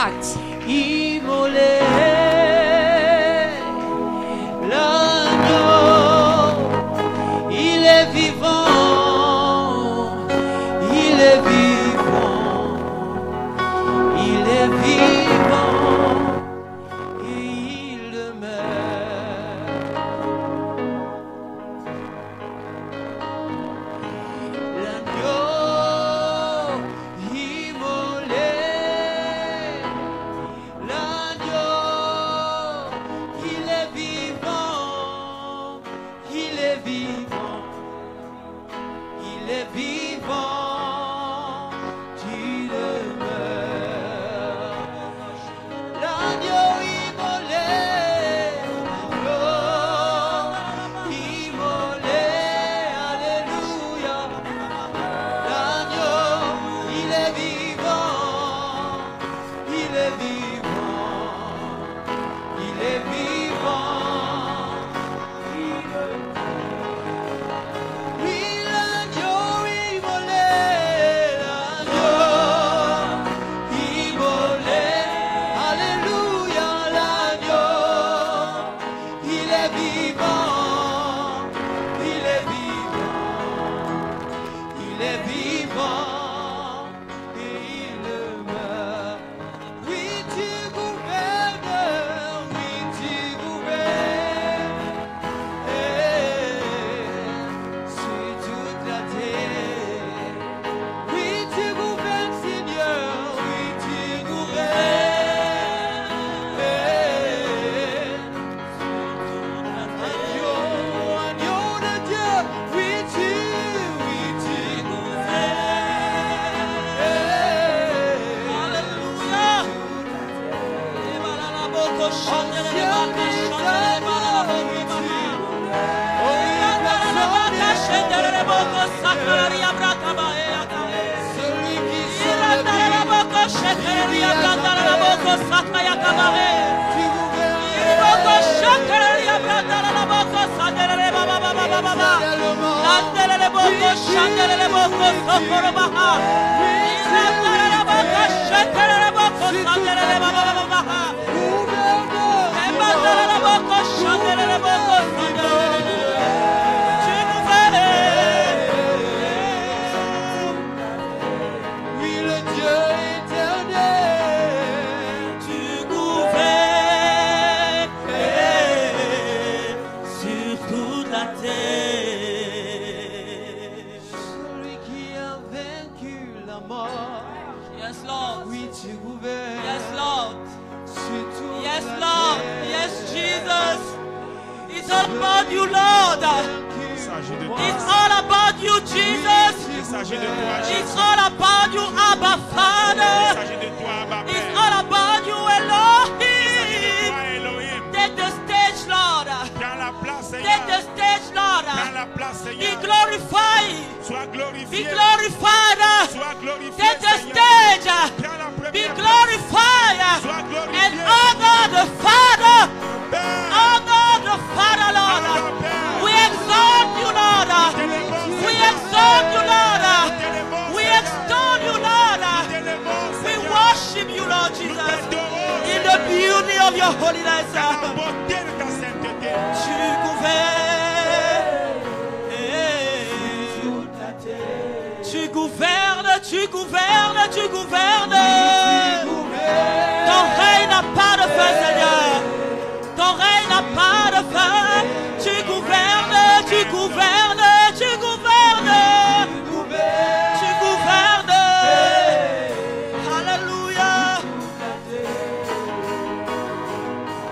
impact. Immolé, l'agneau, il est vivant, il est vivant, il est vivant, et il demeure. L'agneau, immolé, l'agneau, il est vivant, il est vivant, il est vivant, tu demeures. L'agneau immolé, alléluia. L'agneau, il est vivant, il est vivant, il est vivant. Oui, l'agneau immolé, alléluia, l'agneau, il est vivant, il est vivant, il est vivant, et il demeure. Oui, tu gouvernes, oui, tu gouvernes, sur toute la terre. Oui, tu gouvernes, Seigneur, oui, tu gouvernes, agneau de Dieu, oui, tu oui, le Dieu éternel, tu gouvernes sur toute la terre. Celui qui a vaincu la mort, Yes, Lord. oui, tu gouvernes Yes, Lord. sur toute Yes, la Lord. terre. Yes, Jesus. It's all about you, Lord. Il s'agit de toi. It's all about you, Jesus. Il s'agit de toi, It's Jésus. all about you, Abba Il Father. s'agit de toi, Abba It's Père. all about you, Il s'agit de Elohim. toi, Elohim. Take the stage, Lord. Prends la place, Take the Seigneur. stage, Lord. Prends la place, Be Seigneur. glorified. Sois Be glorifié. glorified. Sois glorifié, Take the Seigneur. stage. Prends la Be première place. glorified. Sois And glorifié. honor the Father. Père. Honor the Father, Lord. Honor, Père. We exalt you, Lord. T'es le bon, We Seigneur. exalt you, Lord. T'es le bon, We Seigneur. extol you, Lord. T'es le bon, We Seigneur. worship you, Lord Nous Jesus. t'adorons, In Seigneur. the beauty of your holiness. Dans la beauté de ta sainteté. Tu gouvernes. Tu gouvernes, tu gouvernes, tu gouvernes. Ton règne n'a pas de fin, Seigneur. Ton règne n'a pas de fin. Tu gouvernes, tu gouvernes, tu gouvernes. Tu gouvernes. Alléluia.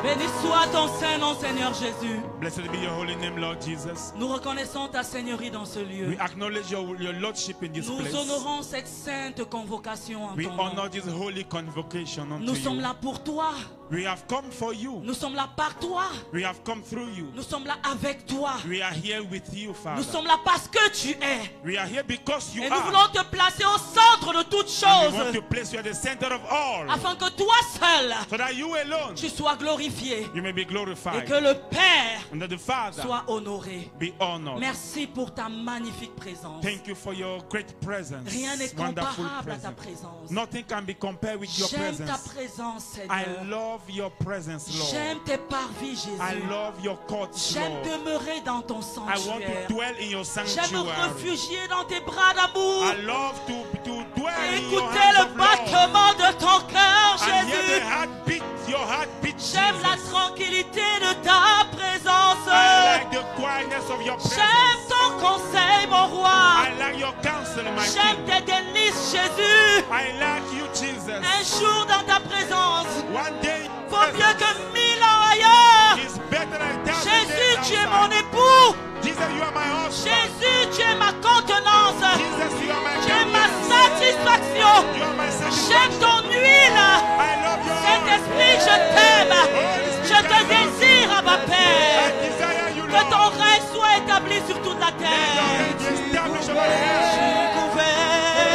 Béni soit ton saint nom, Seigneur Jésus. Blessed be your holy name, Lord Jesus. Nous reconnaissons ta seigneurie dans ce lieu. We acknowledge your lordship in this Nous place. honorons cette sainte convocation en We ton nom. honor this holy convocation unto Nous sommes you. là pour toi. We have come for you. Nous sommes là par toi. We have come through you. Nous sommes là avec toi. We are here with you, Nous Father. sommes là parce que tu es. We are here because you Et nous are. voulons te placer au centre de toutes And we want choses. to place you at the center of all. Afin que toi seul, So that you alone tu sois glorifié. glorifié you may be et glorified, que le Père and that the Father soit honoré. be honored. Merci pour ta magnifique présence. Thank you for your great presence, Rien n'est wonderful comparable à ta presence. présence. Nothing can be compared with your J'aime ta presence. présence, I Seigneur. love your presence, Lord. J'aime tes parvis, Jésus. I love your courts, J'aime Lord. demeurer dans ton I want sanctuaire. to dwell in your J'aime me sanctuary. réfugier dans tes bras d'amour. I love to dwell in your Écouter hands le of love. battement de ton cœur, And hear the Jésus. heartbeat, your heartbeat, J'aime la Jesus. tranquillité de ta présence. I like the quietness of your J'aime presence. ton conseil, mon roi. I like your counsel, my J'aime King. tes délices, Jésus. I like you, Jesus. Un jour dans ta présence One day vaut mieux que 1000 ans ailleurs. is better than 1,000 Jésus, days tu es outside. mon époux. Jesus, you are my husband. Jésus, tu es ma contenance. Jesus, you are my Tu es ma countenance. satisfaction. You are my J'aime satisfaction. ton huile. I love your heart. Saint-Esprit, je t'aime. Je te désire, ma I Père. desire you, Que Lord. ton règne soit établi sur toute la Let your terre. reign be established over the earth. Tu gouvernes.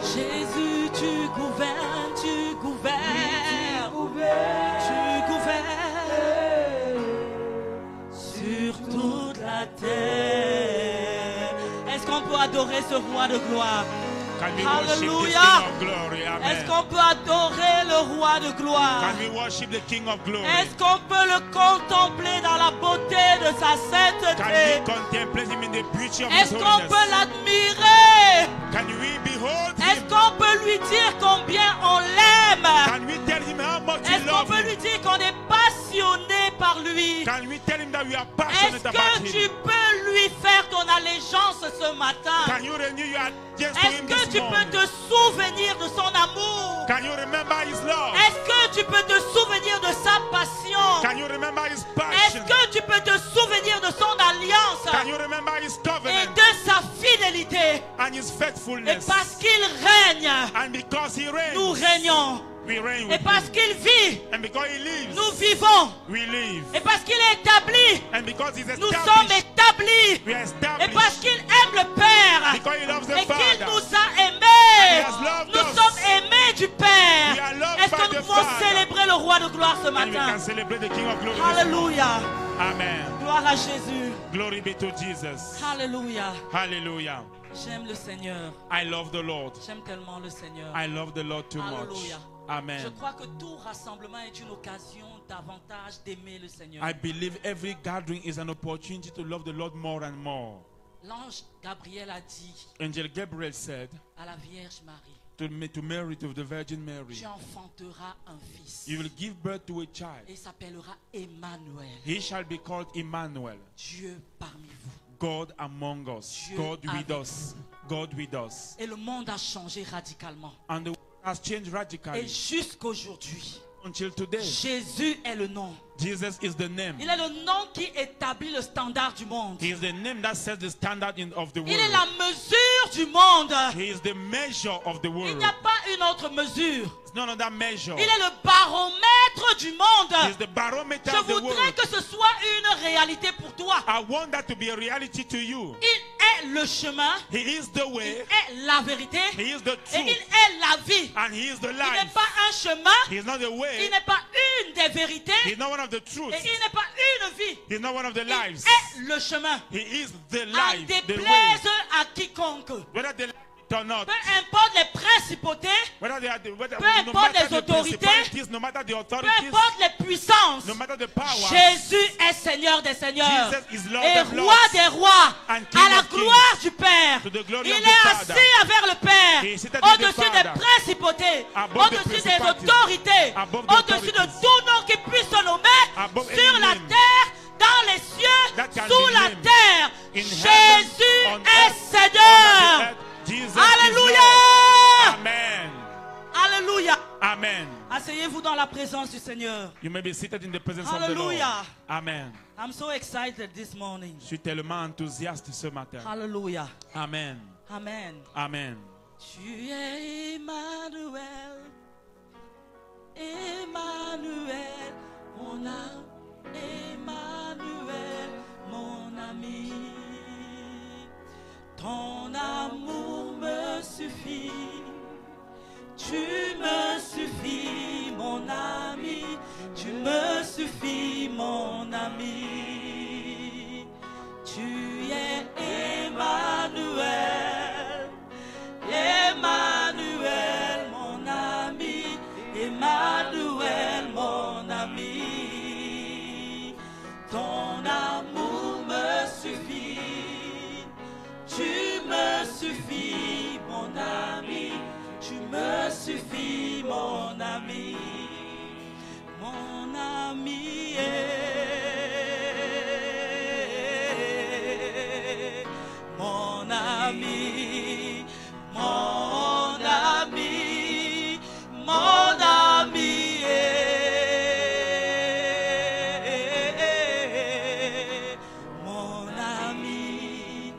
Jésus, tu gouvernes, tu gouvernes. Tu gouvernes sur toute la terre. Est-ce qu'on peut adorer ce roi de gloire? Can we worship the Hallelujah. King of glory? Est-ce Amen. qu'on peut adorer le roi de gloire? Can we worship the King of glory? Est-ce qu'on peut le contempler dans la beauté de sa Can sainteté? we contemplate him in the beauty of his Est-ce qu'on holiness? peut l'admirer? Can we behold Est-ce him? qu'on peut lui dire combien on l'aime? Can we tell him how much we Est-ce qu'on love peut him? lui dire qu'on est passionné par lui? Can we tell him that we are Est-ce passionate about que tu him? peux lui faire ton allégeance ce matin? Can you renew your allegiance to Est-ce him que this tu peux morning? te souvenir de son amour? Can you remember his love? Est-ce que tu peux te souvenir de sa passion? Can you remember his Est-ce passion? que tu peux te souvenir de son alliance Can you remember his et covenant de sa fidélité? and his Et faithfulness? parce qu'il règne, And because he reigns, nous régnons. we reign Et with parce him. qu'il vit, And because he lives, nous vivons. we live. Et parce qu'il est établi, And because he's nous sommes established, établis. we are Et established. parce qu'il aime le Père Because he loves the et qu'il Father. nous a aimés, has loved nous us. sommes aimés du We Père. are loved Est-ce by que nous the pouvons Father. célébrer le roi de gloire ce And we matin? can celebrate the King of glory. this morning. Alléluia. Amen. Gloire à Jésus. Glory be to Jesus. Alléluia. Hallelujah. J'aime le Seigneur. I love the Lord. J'aime tellement le Seigneur. I love the Lord too much. Alléluia. Je Amen. crois que tout rassemblement est une occasion davantage d'aimer le Seigneur. I believe every gathering is an opportunity to love the Lord more and more. L'ange Gabriel a dit Angel Gabriel said à la Vierge Marie, to Mary, to the Virgin Mary, tu enfanteras un fils. you will give birth to a child. Et il s'appellera Emmanuel. He shall be called Emmanuel, Dieu parmi vous. God among us, Dieu God with avec us, God with us. Et le monde a changé radicalement. And the world has changed Et radically jusqu'aujourd'hui, until today. Jésus est le nom. Jesus is the name. Il est le nom qui établit le standard du monde. He is the name that sets the standard of the Il est world. la mesure du monde. He is the measure of the Il world. n'y a pas une autre mesure. It's none of that measure. Il est le baromètre du He is monde. the barometer Je of the voudrais world. que ce soit une réalité pour toi. I want that to be a reality to you. Il est le chemin, He is the il way. est la vérité He is the et il truth. est la vie. And he is the Il n'est life. pas un chemin, He is not the il way. n'est pas une des vérités He is not one of the et truths. il n'est pas une vie. He is not one of the Il lives. est le chemin. He is the En life, the way. déplaise à quiconque. Whether they like it or not. Peu importe les principautés, Whether they are the, whether, Peu no importe matter les the autorités, principalities, no matter the peu authorities, importe les puissances, no matter the power, Jésus est Seigneur des Seigneurs Jesus is Lord et of roi lords des rois and King à la of kings, gloire du Père. to the glory Il of the est Father. assis avec le Père He is seated with the au-dessus des Father, principautés, above the au-dessus des principalities, autorités, above the au-dessus de authorities, tout nom qui puisse se nommer above sur any la name terre, dans les cieux, that can sous be la named, terre. in Jésus heaven, on est earth, Seigneur. under the earth. Jesus is Alléluia. Lord. Amen. Alléluia. Amen. Asseyez-vous dans la présence du Seigneur. You may be seated in the presence of the Lord. Hallelujah. Amen. I'm so excited this morning. Je suis tellement enthousiaste ce matin. Hallelujah. Amen. Amen. Amen. Tu es Emmanuel. Emmanuel, mon âme. Emmanuel, mon ami. Ton amour me suffit. Tu me suffis. suffit, mon ami, mon ami. Mon ami, mon ami, mon ami, mon ami,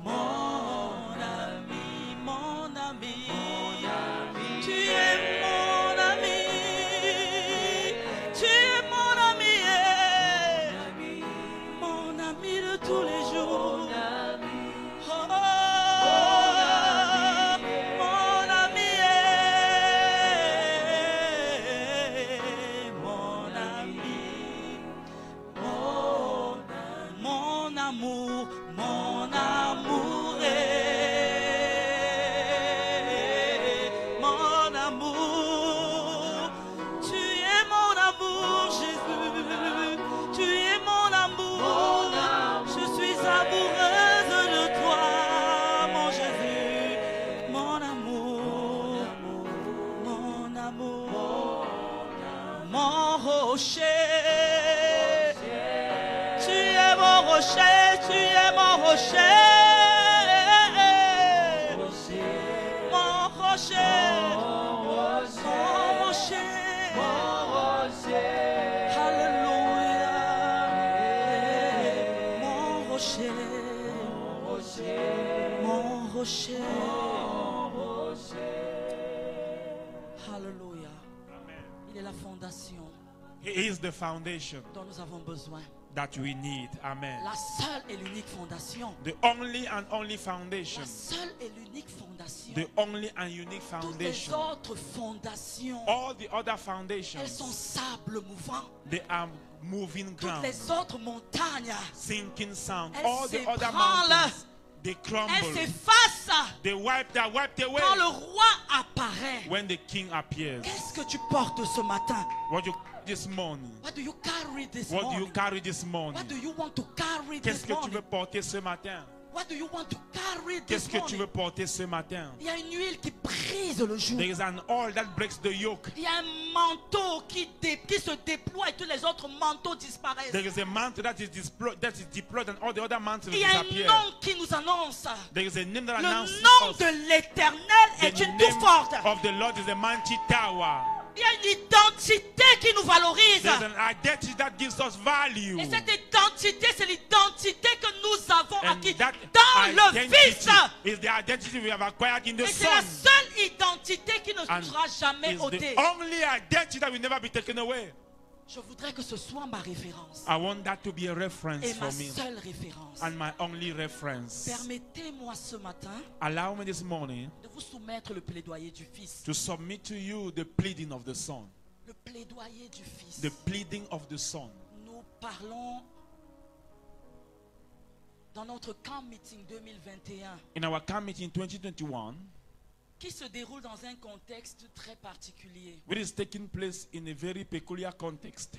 mon ami, mon ami, tu es mon ami, tu es mon ami, mon ami de tous les jours. Tu es mon rocher, mon rocher, mon rocher, alléluia, mon rocher, mon rocher, alléluia. Il est la fondation He is the foundation dont nous avons besoin. that we need. Amen. La seule et l'unique fondation. The only and only foundation. La seule et l'unique fondation. The only and unique Toutes les foundation. autres fondations, All the other elles foundations, sont sable mouvant. they are moving Toutes ground, les autres montagnes, sinking sound. elles All the other s'ébranlent. mountains, they elles crumble. s'effacent. They wiped away Quand le roi apparaît, when the king appears. qu'est-ce que tu portes ce matin? What you this morning? What do you carry this What do you morning? carry this morning? What do you want to carry Qu'est-ce this que tu veux morning? porter ce matin? What do you want to carry Qu'est-ce this que tu veux morning? porter ce matin? Il y a une huile qui brise le joug. There is an oil that breaks the yoke. Il y a un manteau qui se déploie et tous les autres manteaux disparaissent. There is a mantle that is deployed and all the other mantles Il y a un disappear. nom qui nous annonce. There is a name that Le announces nom us. de l'Éternel est The une tour name forte. of the Lord is a mighty tower. Il y a une identité qui nous valorise. There's an identity that gives us value. Et cette identité, c'est l'identité que nous avons And acquise that dans le Fils. identity is the identity we have acquired in the Et c'est la Son. seule identité qui ne And sera jamais is ôtée. the only identity that will never be taken away. Je voudrais que ce soit ma référence I want that to be a reference et ma for me seule référence. and my only reference. Permettez-moi ce matin Allow me this morning de vous soumettre le plaidoyer du Fils. to submit to you the pleading of the Son. Le plaidoyer du Fils. The pleading of the Son. Nous parlons dans notre camp meeting 2021 In our camp meeting 2021, qui se déroule dans un contexte très particulier which is taking place in a very peculiar context,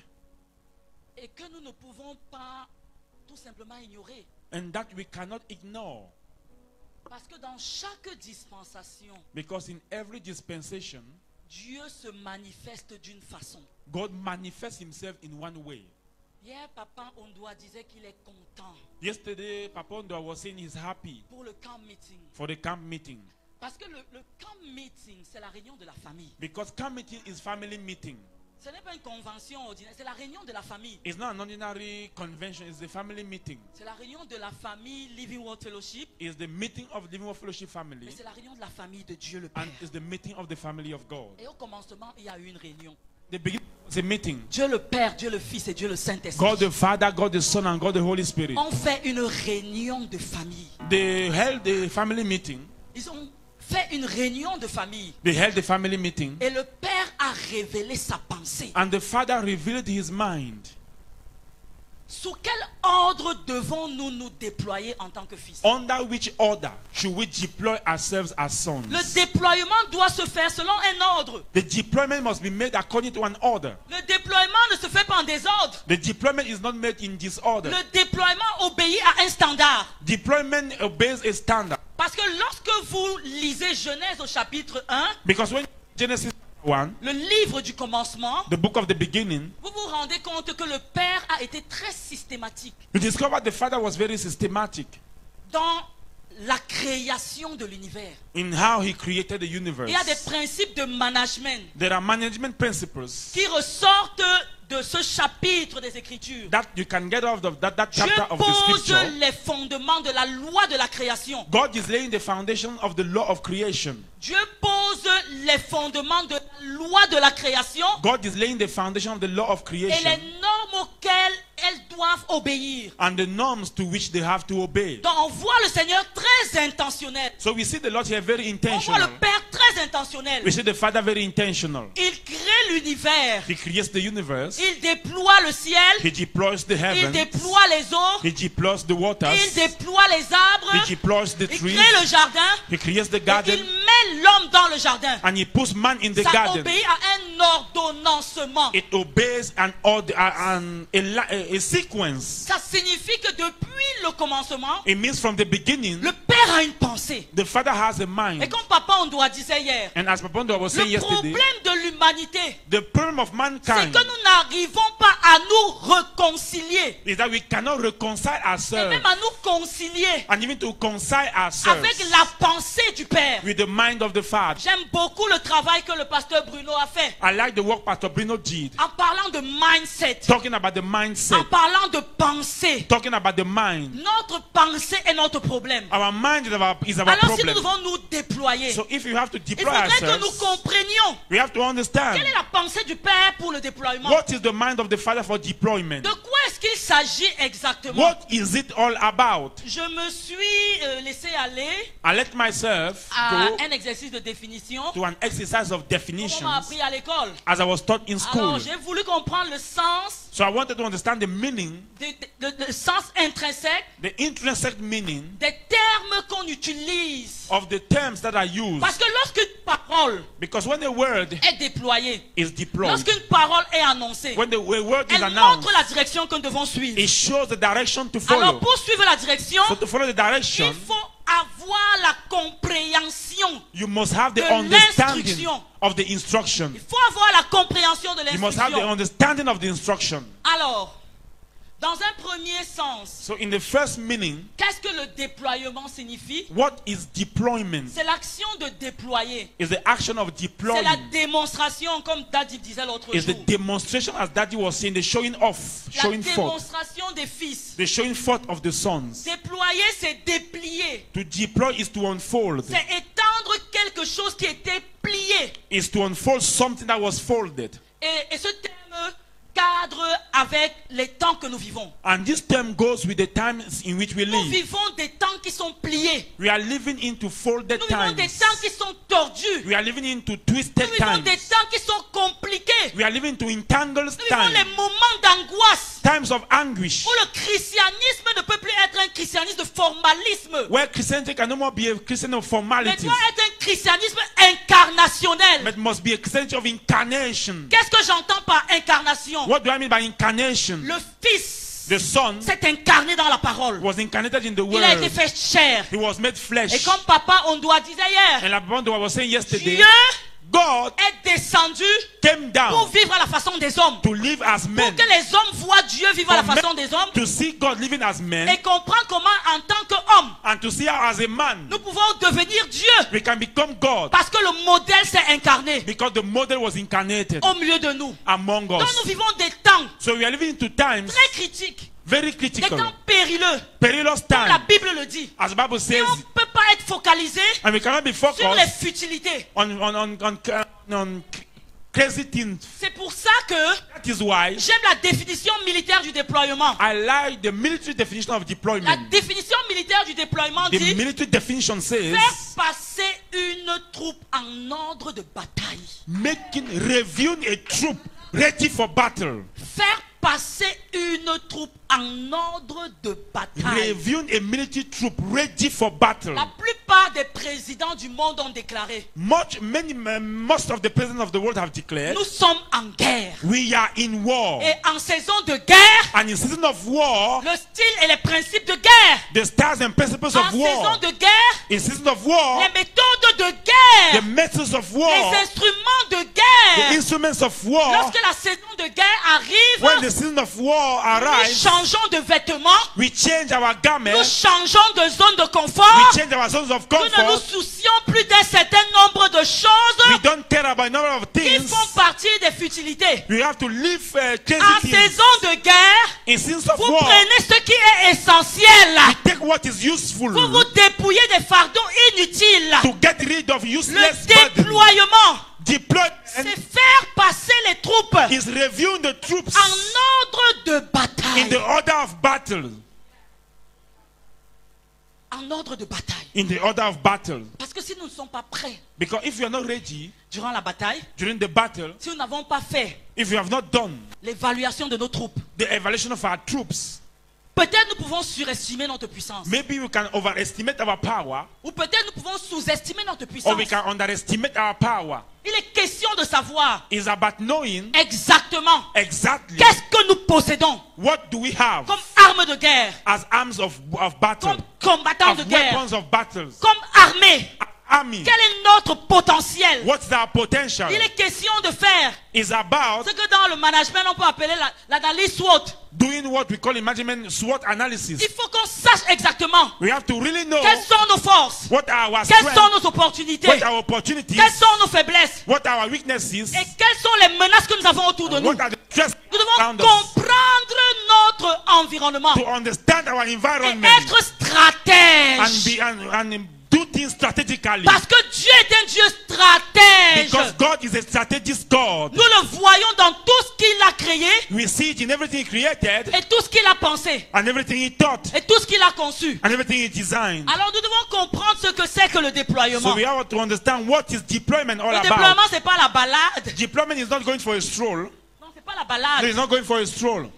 et que nous ne pouvons pas tout simplement ignorer. and that we cannot ignore, Parce que dans chaque dispensation, because in every dispensation, Dieu se manifeste d'une façon. God manifests himself in one way. Hier, Papa Ondoa disait qu'il est content Yesterday, Papa Ondwa was saying he's happy pour le camp meeting. for the camp meeting, Parce que le camp meeting, c'est la réunion de la famille. because camp meeting is family meeting. Ce n'est pas une convention ordinaire, c'est la réunion de la famille. It's not an ordinary convention, it's a family meeting. C'est la réunion de la famille Living Word Fellowship. It's the meeting of the Living Word Fellowship family, Mais c'est la réunion de la famille de Dieu le Père. and it's the meeting of the family of God. Et au commencement, il y a eu une réunion. The beginning was a meeting. Dieu le Père, Dieu le Fils et Dieu le Saint-Esprit God the Father, God the Son, and God the Holy Spirit. ont fait une réunion de famille. They held the family meeting. Ils ont fait une réunion de famille. They held the family meeting. Et le Père a révélé sa pensée. And the Father revealed his mind. Sous quel ordre devons-nous nous déployer en tant que fils? Under which order should we deploy ourselves as sons? Le déploiement doit se faire selon un ordre. The deployment must be made according to an order. Le déploiement ne se fait pas en désordre. The deployment is not made in disorder. Le déploiement obéit à un standard. Deployment obeys a standard. Parce que lorsque vous lisez Genèse au chapitre 1, Because when Genesis 1, le livre du commencement, the book of the beginning, vous vous rendez compte que le Père a été très systématique you discover the Father was very systematic dans la création de l'univers. in how he created the universe. Il y a des principes de management There are management principles qui ressortent de ce chapitre des Écritures. that you can get out of that Dieu chapter of the pose scripture. les fondements de la loi de la création. God is laying the foundation of the law of creation. Dieu pose les fondements de la loi de la création God is laying the foundation of the law of et creation les normes auxquelles elles doivent obéir. and the norms to which they have to obey. Donc on voit le Seigneur très intentionnel. So we see the Lord here very On voit intentional. le Père très intentionnel. We see the Father very intentional. Il crée l'univers. He creates the universe. Il déploie le ciel. He deploys the Il heavens. déploie les eaux. He deploys the Il waters. déploie les arbres. He deploys the Il trees. crée le jardin. He creates the Et il garden. met l'homme dans le jardin. And he puts man in the Ça garden. obéit à un ordonnancement. It obeys an order, a sequence. Ça signifie que depuis le commencement, It means from the beginning, le Père a une pensée. the Father has a Et mind. comme Papa on doit disait hier, And as Papa was saying le yesterday, problème de l'humanité, the problem of c'est mankind que nous n'arrivons pas à nous réconcilier. is that we cannot reconcile Et ourselves même à nous concilier and even to reconcile ourselves avec la pensée du Père. with the mind of the Father. J'aime beaucoup le travail que le pasteur Bruno a fait I like the work Pastor Bruno did, en parlant de mindset, talking about the en mindset, parlant de pensée. talking about the mind. Notre pensée est notre problème. Our mind is our Alors si nous problem. devons nous déployer, So if you have to il deploy faudrait que nous ourselves, comprenions we have to understand quelle est la pensée du Père pour le déploiement. what is the mind of the Father for deployment. De quoi est-ce qu'il s'agit exactement? What is it all about? Je me suis laissé aller I let myself à go un exercice de définition to an exercise of qu'on definitions m'a appris à l'école. as I was taught in school. Alors j'ai voulu comprendre le sens, So I wanted to understand the meaning, le sens intrinsèque the intrinsic meaning des termes qu'on utilise. of the terms that are used. Parce que lorsqu'une parole Because when a word est déployée, is deployed, lorsqu'une parole est annoncée, when the word is elle announced, montre la direction que nous devons suivre. it shows the direction to Alors follow. pour suivre la direction, So to follow the direction, il faut avoir la compréhension. you must have the de understanding l'instruction. of the instruction. Il faut avoir la compréhension de You must have the l'instruction. understanding of the instruction. Alors, dans un premier sens, So in the first meaning, qu'est-ce que le déploiement signifie? what is deployment? C'est l'action de déployer. Is the action of C'est deploying. la démonstration, comme Daddy disait l'autre Is the jour. demonstration, as Daddy was saying, the showing off, La showing forth, démonstration des fils. the showing forth of the sons. Déployer, c'est déplier. To deploy is to unfold, C'est étendre quelque chose qui était plié. is to unfold something that was folded. Et ce terme cadre avec les temps que nous vivons. And this term goes with the times in which we Nous live. vivons des temps qui sont pliés. We are living into folded Nous vivons des times. temps qui sont tordus. We are living into Nous twisted vivons des times. temps qui sont compliqués. We are living into entangled Nous vivons les times. moments d'angoisse Times of anguish. où le christianisme ne peut plus être un christianisme de formalisme, Where Christianity can no more be a Christian of mais formalities, doit être un christianisme incarnationnel. but must be a Christianity of incarnation. Qu'est-ce que j'entends par incarnation? What do I mean by incarnation? Le Fils The Son s'est incarné dans la parole. was incarnated in the Il a été Word. fait chair. He was made Et flesh. comme Papa on doit disait hier, And like what I was saying yesterday, Dieu God est descendu came pour down vivre à la façon des hommes. to live as Pour men, que les hommes voient Dieu vivre à la For façon men- des hommes to see God living as men, et comprendre comment en tant qu'homme and to see how as a man nous pouvons devenir Dieu. we can become God, Parce que le modèle s'est incarné because the model was incarnated au milieu de nous. among Donc us. nous vivons des temps So we are living into times très critiques, very des critical, temps périlleux, perilous comme la times, Bible le dit. as the Bible Et says, on ne peut pas être focalisé and we cannot be sur les focused futilités. on crazy things. C'est pour ça que That is why j'aime la définition militaire du déploiement. I like the military definition of La deployment. définition militaire du déploiement The dit military definition says faire passer une troupe en ordre de bataille. reviewing a troop ready for battle. Faire passer une troupe en ordre de bataille. Reviewing a military troop ready for battle. La plupart des présidents du monde ont déclaré: Most of the presidents of the world have declared, nous sommes en guerre. we are in war. Et en saison de guerre, And in season of war, le style et les principes de guerre. the stars and principles En of war. saison de guerre, In season of war, les méthodes de guerre, the methods of war, les instruments de the guerre. instruments of war, Lorsque la saison de guerre when arrive, the season of war nous arrives, changeons de vêtements, we change our nous garments, changeons de zone de we confort. change our zones of Nous ne nous comfort. soucions plus d'un certain nombre de We choses don't care about a number of qui things. font partie des futilités. We have to live En crazy things. saison de guerre, In seasons of vous war, prenez ce qui est essentiel. take what is useful Vous vous dépouillez des fardeaux inutiles. to get rid of Le useless burden. déploiement, Deployment c'est faire passer les troupes is reviewing the troops en ordre de in bataille. the order of battle. En ordre de bataille. In the order of battle. Parce que si nous ne sommes pas prêts Because if you are not ready durant la bataille, during the battle, si nous n'avons pas fait if you have not done l'évaluation de nos troupes, the evaluation of our troops, peut-être nous pouvons surestimer notre puissance. maybe we can overestimate our power Ou peut-être nous pouvons sous-estimer notre or puissance. we can underestimate our power. Il est question de savoir It's about knowing exactement exactly qu'est-ce que nous possédons what do we have comme armes de guerre, as arms of battle, comme combattants de as guerre, weapons of battles, comme armée. army. Quel est notre potentiel? What's our potential? Il est question de faire It's about ce que dans le management on peut appeler l'analyse SWOT. doing what we call in management SWOT analysis. Il faut qu'on sache exactement We have to really know quelles sont nos forces, what are our quelles sont strengths, nos opportunités, what are our opportunities, quelles sont nos faiblesses what are our weaknesses, et quelles sont les menaces que nous avons autour de nous. what are the threats Nous devons around us. comprendre notre environnement To understand our et environment être stratège. and do things strategically. Parce que Dieu est un Dieu stratège. Because God is a strategist God. Nous le voyons dans tout ce qu'il a créé We see it in everything He created et tout ce qu'il a pensé and everything He taught et tout ce qu'il a conçu. and everything He designed. Alors nous devons comprendre ce que c'est que le déploiement. So we have to understand what is deployment all Le about. déploiement, c'est pas la balade. Deployment is not going for a stroll. Non, c'est pas la No, balade. it's not going for a stroll.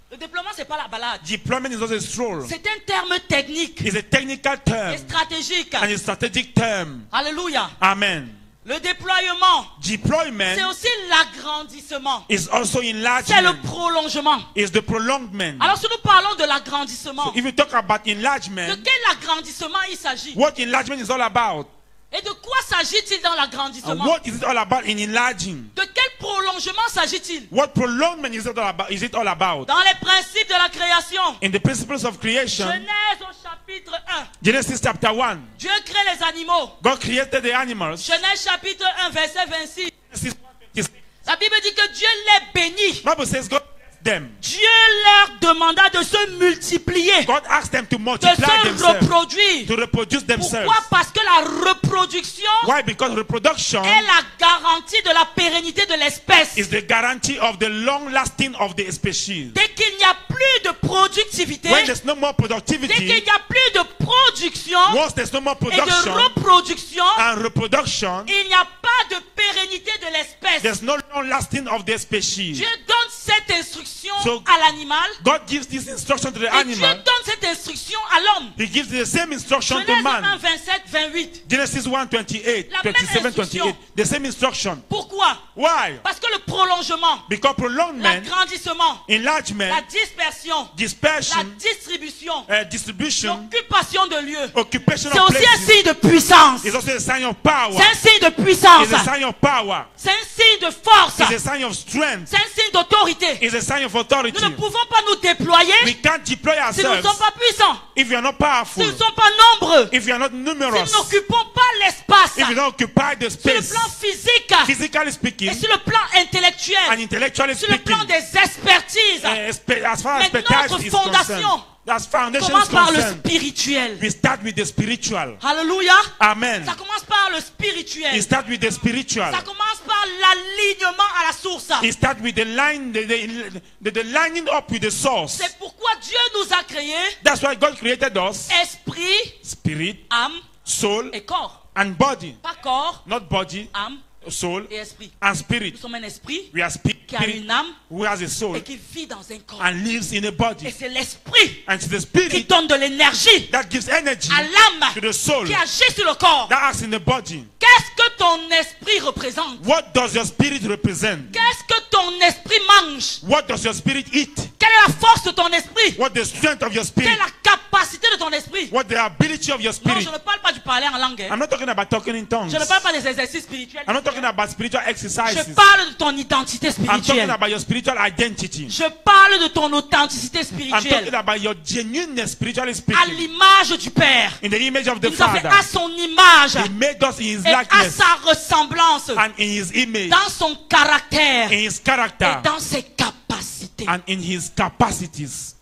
Le déploiement, c'est pas la balade. Deployment is not a stroll. C'est un terme technique It's a technical et term stratégique. and a strategic term. Alléluia. Amen. Le déploiement, c'est Deployment aussi l'agrandissement. is also C'est le enlargement. prolongement. Is the prolongment. Alors si nous parlons de l'agrandissement, If you talk about de enlargement, quel agrandissement il s'agit? what enlargement is all about? Et de quoi s'agit-il dans And l'agrandissement? what is it all about in enlarging? De quel prolongement s'agit-il? What prolongment is it all about? Is it all about? Dans les principes de la création. In the principles of creation, Genèse au chapitre 1. Genesis chapter 1, Dieu crée les animaux. God created the animals. Genèse chapitre 1 verset 26. Genesis 1:26. La Bible dit que Dieu les bénit. Bible says God blessed them. Dieu leur demanda de se multiplier, God asked them to de multiply se themselves, reproduire. to reproduce themselves. Pourquoi? Parce que la reproduction Why? Because reproduction est la garantie de la pérennité de l'espèce. is the guarantee of the long lasting of the species. Dès qu'il n'y a plus de productivité, When there's no more dès qu'il productivity, n'y a plus de production once there's no more et de production reproduction, and reproduction, il n'y a pas de pérennité de l'espèce. there's no long lasting of the species. Dieu donne cette instruction So, à l'animal God gives this instruction to the et Dieu animal. donne cette instruction à l'homme. He gives the same instruction to Genèse 1, man. 27, 28. Genesis 1, 28, La même 27, instruction. 28. The same instruction. Pourquoi? Why? Parce que le prolongement, Because prolongment, l'agrandissement, enlargement, la dispersion, la dispersion, distribution, distribution, l'occupation de lieux, occupation c'est of aussi un places signe de puissance. is also a sign of power. C'est un signe de puissance. It's a sign of power. C'est un signe de force. It's a sign of strength. C'est un signe d'autorité. It's a sign of Nous authority. ne pouvons pas nous déployer We can't deploy si nous ne ourselves sommes pas puissants, if we are not si powerful, nous ne sommes pas nombreux, if we are not si numerous, nous n'occupons pas l'espace if we don't occupy the sur le space, plan physique physically et speaking sur le plan and intellectuel, intellectually sur le speaking, plan des expertises. as far as Mais expertise notre is fondation concerned, as foundation Commence is par le concerned, spirituel. we start with the spiritual. Alléluia. Amen. Ça commence par le We spirituel. start with the spiritual. Ça commence par l'alignement à la source. It start with the line, the lining up with the source. C'est pourquoi Dieu nous a créés That's why God created us, esprit, spirit, âme soul, et corps. and body. Pas corps, Not body, âme soul, et esprit. and Nous spirit. sommes un esprit We are spirit qui a une âme who has a soul et qui vit dans un corps. and lives in a Et body. c'est l'esprit And it's the qui spirit donne de l'énergie that gives energy à l'âme to the soul qui agit sur le corps. that acts in the body. Qu'est-ce que ton esprit représente? What does your spirit represent? Qu'est-ce que ton esprit mange? What does your spirit eat? Quelle est la force de ton esprit? What the strength of your spirit? Quelle est la capacité de ton esprit? What the ability of your Non, spirit? je ne parle pas du parler en langue. I'm not talking about talking in tongues. Je ne parle pas des exercices spirituels. I'm not talking about spiritual Je exercises. parle de ton identité I'm talking spirituelle. about your spiritual identity. Je parle de ton authenticité I'm talking spirituelle. about your genuineness, spiritually À speaking. l'image du Père. In the image of the Il nous a fait Father. à son image He made us in His et à likeness sa ressemblance. and in His image, Dans son caractère in His et character, dans ses capacités. and in His capacities.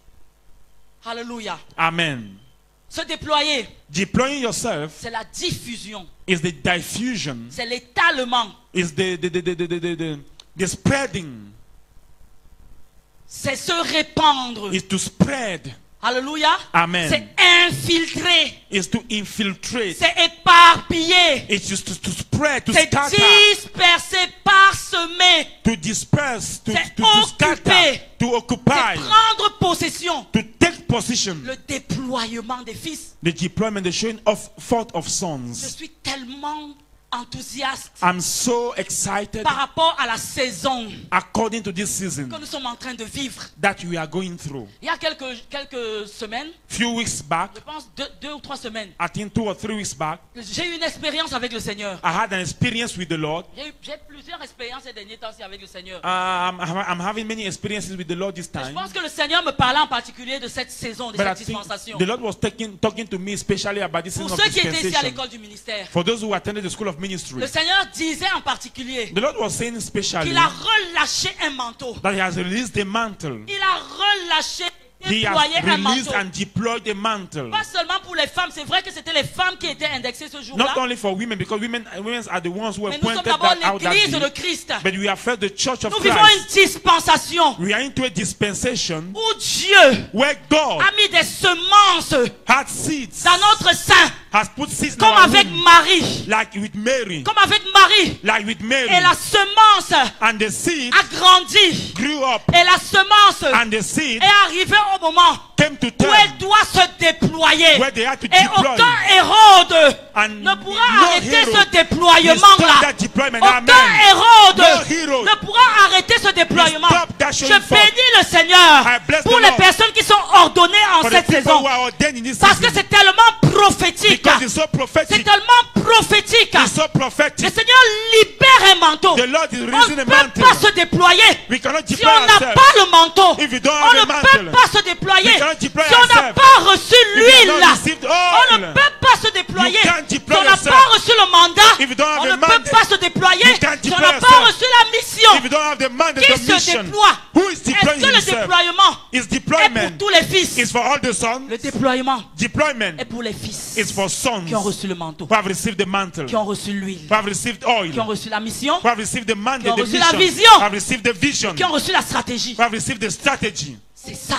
Alléluia. Amen. Se déployer, Deploying yourself c'est la diffusion. is the diffusion, C'est l'étalement. is the spreading, C'est se répandre. is to spread, Alléluia. Amen. C'est infiltrer. is to infiltrate, C'est éparpiller. it's just to spread, to C'est scatter, disperser, parsemer. to disperse, to C'est scatter, occuper. to C'est occupy, prendre possession. to take possession. Le déploiement des fils. The deployment, the showing of forth of Je sons. suis tellement enthousiaste I'm so excited par rapport à la saison according to this season que nous sommes en train de vivre. that we are going through. Il y a quelques semaines, Few weeks back, je pense deux ou trois semaines, I think 2 or 3 weeks back, j'ai eu une expérience avec le Seigneur. I had an experience with the Lord. J'ai plusieurs expériences ces derniers temps avec le Seigneur. I'm having many experiences with the Lord this Je time. pense que le Seigneur me parlait en particulier de cette saison, de But I cette think dispensation. the Lord was talking to me especially about this Pour season of ceux qui étaient ici à dispensation. l'école du ministère, For those who attended the school of ministry, le Seigneur disait en particulier the Lord was saying especially qu'il a relâché un manteau. that He has released the mantle. Il a relâché, He déployé has un released manteau. and deployed the mantle. Pas seulement pour les femmes, c'est vrai que c'était les femmes qui étaient indexées ce jour-là. Not only for women, because women are the ones who Mais have nous sommes pointed d'abord that out that l'église de day. Christ. But we are first the church of Nous vivons Christ. une dispensation We are into a dispensation où Dieu where God a mis des semences had seeds, dans notre sein, has put seeds in comme our avec womb, Marie. like with Mary, Comme avec Marie. like with Mary, Et la semence and the seed a grandi. grew up, Et la semence and the seed est arrivée au moment came to où term elle doit se déployer. where they had to Et deploy. aucun Hérode And ne pourra no arrêter hero ce will déploiement-là. stop that deployment. Aucun Amen. Hérode No hero ne pourra arrêter ce déploiement. will stop that Je showing forth. bénis le Seigneur I bless pour the les Lord personnes qui sont ordonnées en for the cette people saison. who are ordained in this Parce que season. c'est tellement prophétique. Because it's so C'est prophetic. tellement prophétique. It's so Le prophetic. Seigneur libère un manteau. The Lord is On releasing ne a peut mantle. pas se déployer. We cannot Si deploy on n'a ourselves. pas le manteau, If you don't on have ne a mantle, peut pas se déployer. we cannot deploy Si on n'a ourselves. pas reçu If you l'huile, have not received on ne oil, peut pas se déployer. you can't Si deploy on n'a yourself. pas reçu le mandat, If you don't have on a ne peut mandate, pas se déployer. you can't Si on deploy n'a pas yourself. reçu la mission, if you don't have the mandate qui of se mission, déploie? who is Est-ce deploying que le himself? déploiement Is est pour deployment tous les fils? is for all the sons. Le déploiement Deployment est pour les fils is for sons qui ont reçu le manteau, who have received the mantle, qui ont reçu l'huile, who have received oil, qui ont reçu la mission, who have received the mandate, qui ont the reçu la vision, vision, who have received the vision, qui ont reçu la stratégie. who have received the strategy. C'est ça,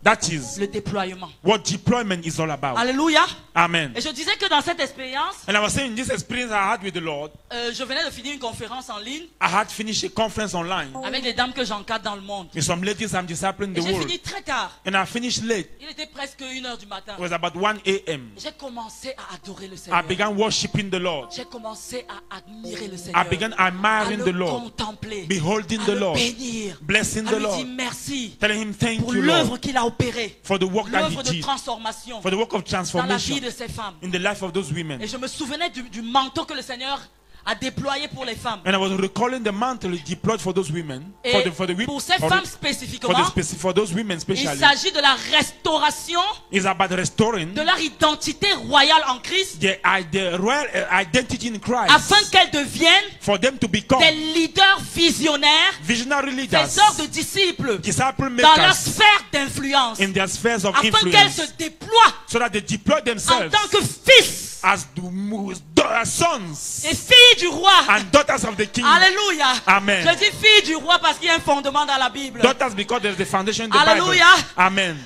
That is le déploiement. what deployment is all about. Alléluia. Amen. Et je disais que dans cette expérience, And I was saying, this experience I had with the Lord, je venais de finir une conférence en ligne I had finished a conference online avec les dames que j'encadre dans le monde. with some ladies I'm discipling Et the j'ai world. fini très tard. And I finished late. Il était presque 1h du matin. It was about 1 a.m. J'ai commencé à adorer le I Seigneur. began worshiping the Lord. J'ai commencé à admirer le I Seigneur. began À admiring le the Lord, contempler. beholding À the le Lord, bénir. blessing À the lui Lord, dire merci telling him thank pour you, l'œuvre Lord, qu'il a opérée. for the work that he L'œuvre de did, transformation for the work of dans la vie transformation de ces femmes. in the life of those women. Et je me souvenais du manteau que le Seigneur a déployé pour les femmes. And I was recalling the mantle he deployed for those women, Et for the pour ces femmes spécifiquement, for those women il especially. s'agit de la restauration It's about restoring de leur identité royale en Christ the royal identity in Christ, afin qu'elles deviennent for them to become des leaders visionnaires, visionary leaders, faiseurs de disciples disciple dans leur makers sphère d'influence, in their spheres of afin qu'elles se influence, déploient so that they deploy en themselves tant que fils as sons et filles du roi. and daughters of the king. Alléluia. Amen. Je dis fille du roi parce qu'il y a un fondement dans la Bible. Daughters because there's the foundation in the Alléluia. Bible. Amen.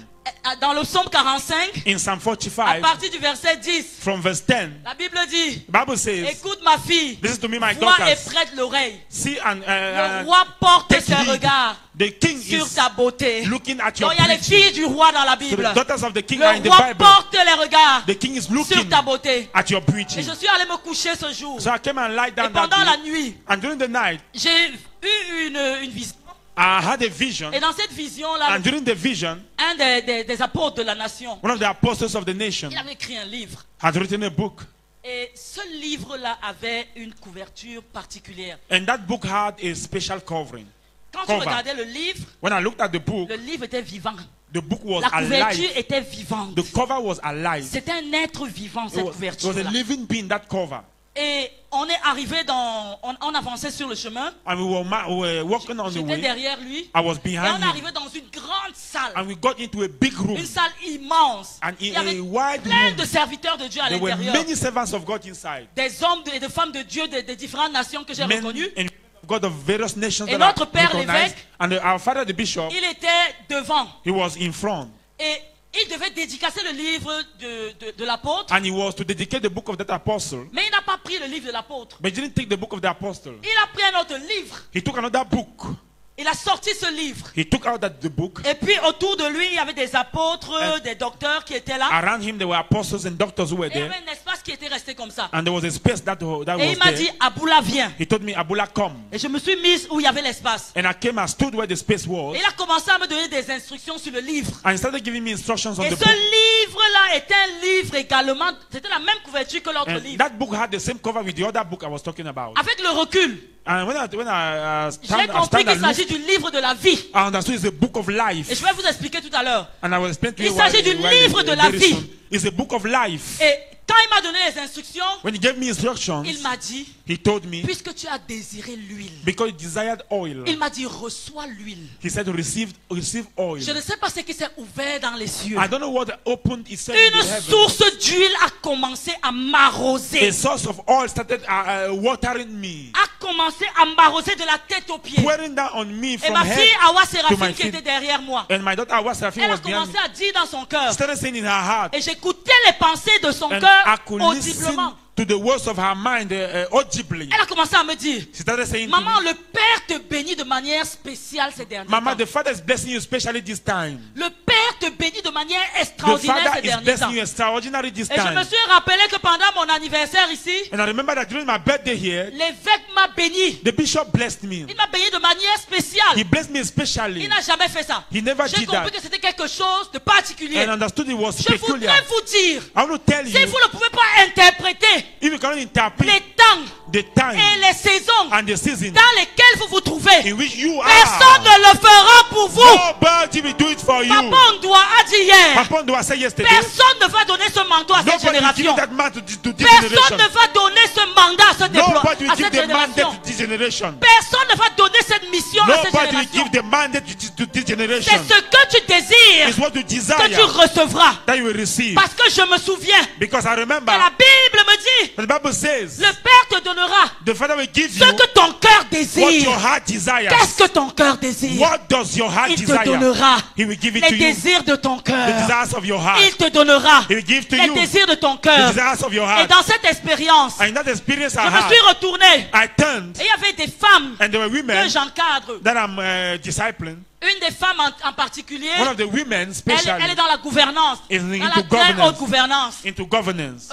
Dans le psaume 45, In Psalm à 45, partir du verset 10, from verse 10, la Bible dit: the Bible says, écoute ma fille, listen to me, my vois et daughters. prête l'oreille. See and Le roi porte take ses heed. regards The king sur is ta beauté. looking at your Donc il y a les beauty. filles du roi dans la So Bible. the daughters of the king are in Le the roi Bible. porte les regards The king is sur looking ta beauté. at your Et beauty. je suis allé me coucher ce jour. So I came and lied Et down pendant that la day. nuit, And during the night, j'ai eu une vision. I had a vision, Et dans cette vision-là, and during the vision, un des apôtres de la nation, one of the apostles of the nation il avait écrit un livre. had written a book, Et ce livre-là avait une couverture particulière. and that book had a special covering. Quand tu Cover. regardais le livre When I looked at the book, était vivant. the book was La couverture alive. était vivante. The cover was alive. C'était un être vivant, cette It was a couverture-là. living being, that cover. Et on est arrivé on avançait sur le chemin. And we were walking on the J'étais way. derrière lui. I was Et behind on est him. arrivé dans une grande salle. And we got into a big room. Une salle immense. And Il in y avait a wide plein room, de serviteurs de Dieu à there were l'intérieur. many servants of God inside. Des hommes et des femmes de Dieu des différentes nations que j'ai Men reconnues. and God of various nations Et that notre are père, recognized. l'évêque, And our father, the bishop, Il était devant. he was in front. Et il devait dédicacer le livre de l'apôtre. And he was to dedicate the book of that apostle. Mais il n'a pas pris le livre de l'apôtre. But he didn't take the book of the apostle. Il a pris un autre livre. He took another book. Il a sorti ce livre. He took out the book. Et puis autour de lui, il y avait des apôtres, des docteurs qui étaient là. Around him, there were apostles and doctors who were Et il y there. avait un espace qui était resté comme ça. And there was a space that Et was il m'a dit, there. Aboula, viens. He told me, Abula, come. Et je me suis mise où il y avait l'espace. And I came and stood where the space was. Et il a commencé à me donner des instructions sur le livre. And he started giving me instructions on Et the ce book. livre-là est un livre également. C'était la même couverture que l'autre And livre. that book had the same cover with the other book I was talking about. Avec le recul, And when I j'ai stand compris qu'il and look, s'agit du livre de la vie. I understood it's a book of Et life. je vais vous expliquer tout à l'heure. And I will explain to Il you why, s'agit du why livre de la very vie. soon. It's a book of life. Et quand il m'a donné les instructions, When he gave me instructions, il m'a dit, he told me, puisque tu as désiré l'huile, because he desired oil, il m'a dit, reçois l'huile. he said, receive oil. Je ne sais pas ce qui s'est ouvert dans les cieux. I don't know what opened his in the Une heaven. source d'huile a commencé à m'arroser. A source of oil started watering me, A commencé à m'arroser de la tête aux pieds. pouring down on me Et from ma head fille Awa to my Séraphine qui feet. était derrière moi, And my daughter Awa Seraphim elle a was behind commencé me. à dire dans son cœur. Started saying in her heart, Et j'écoutais les pensées de son and I cœur could listen audiblement. to the words of her mind audibly. Elle a commencé à me dire, She started saying, to maman, me, le Père te bénit de manière spéciale ces derniers Mama, temps. the Father is blessing you especially this time. Le Père te bénit de manière The extraordinaire Father ces is derniers blessing temps. you extraordinary this Et je me time. suis rappelé que pendant mon anniversaire ici, And I remember that during my birthday here, l'évêque m'a béni. the bishop blessed me. Il m'a béni de manière spéciale. He blessed me especially. Il n'a jamais fait ça. He never J'ai did compris that. que c'était quelque chose de particulier. And understood it was Je peculiar. voudrais vous dire, I want to tell si you, vous ne pouvez pas interpréter if you cannot les interpret temps the time et les saisons and the season dans lesquelles vous vous trouvez, in which you personne are, ne le fera pour vous. nobody will do it for you. Papa Ondoa a dit hier, Papa, do I say yesterday? personne ne va donner ce manteau à cette Nobody will give génération. that man to this Personne generation. ne va donner ce mandat à, Nobody will à give cette the mandate génération. to this generation. Personne ne va donner cette mission à cette Nobody will génération. give the mandate to this C'est generation. ce que tu désires It's what you que tu desire recevras. that you will receive. Parce que je me souviens Because I remember que la Bible me dit, the Bible says le Père te donnera the Father will give ce you que ton cœur what désire. your heart desires. Qu'est-ce que ton cœur désire? What does your heart Il te desire? donnera He will give it les to you. désirs de ton The cœur. desires of your heart. Il te donnera He will give to les you désirs de ton the cœur. desires of your Et heart. dans cette expérience, And in that experience I je me had, suis retournée I turned et il y avait des femmes and there were que women j'encadre. that I'm discipling. Une des femmes en particulier, One of the women elle especially est dans la gouvernance, is dans into la très governance. haute gouvernance into governance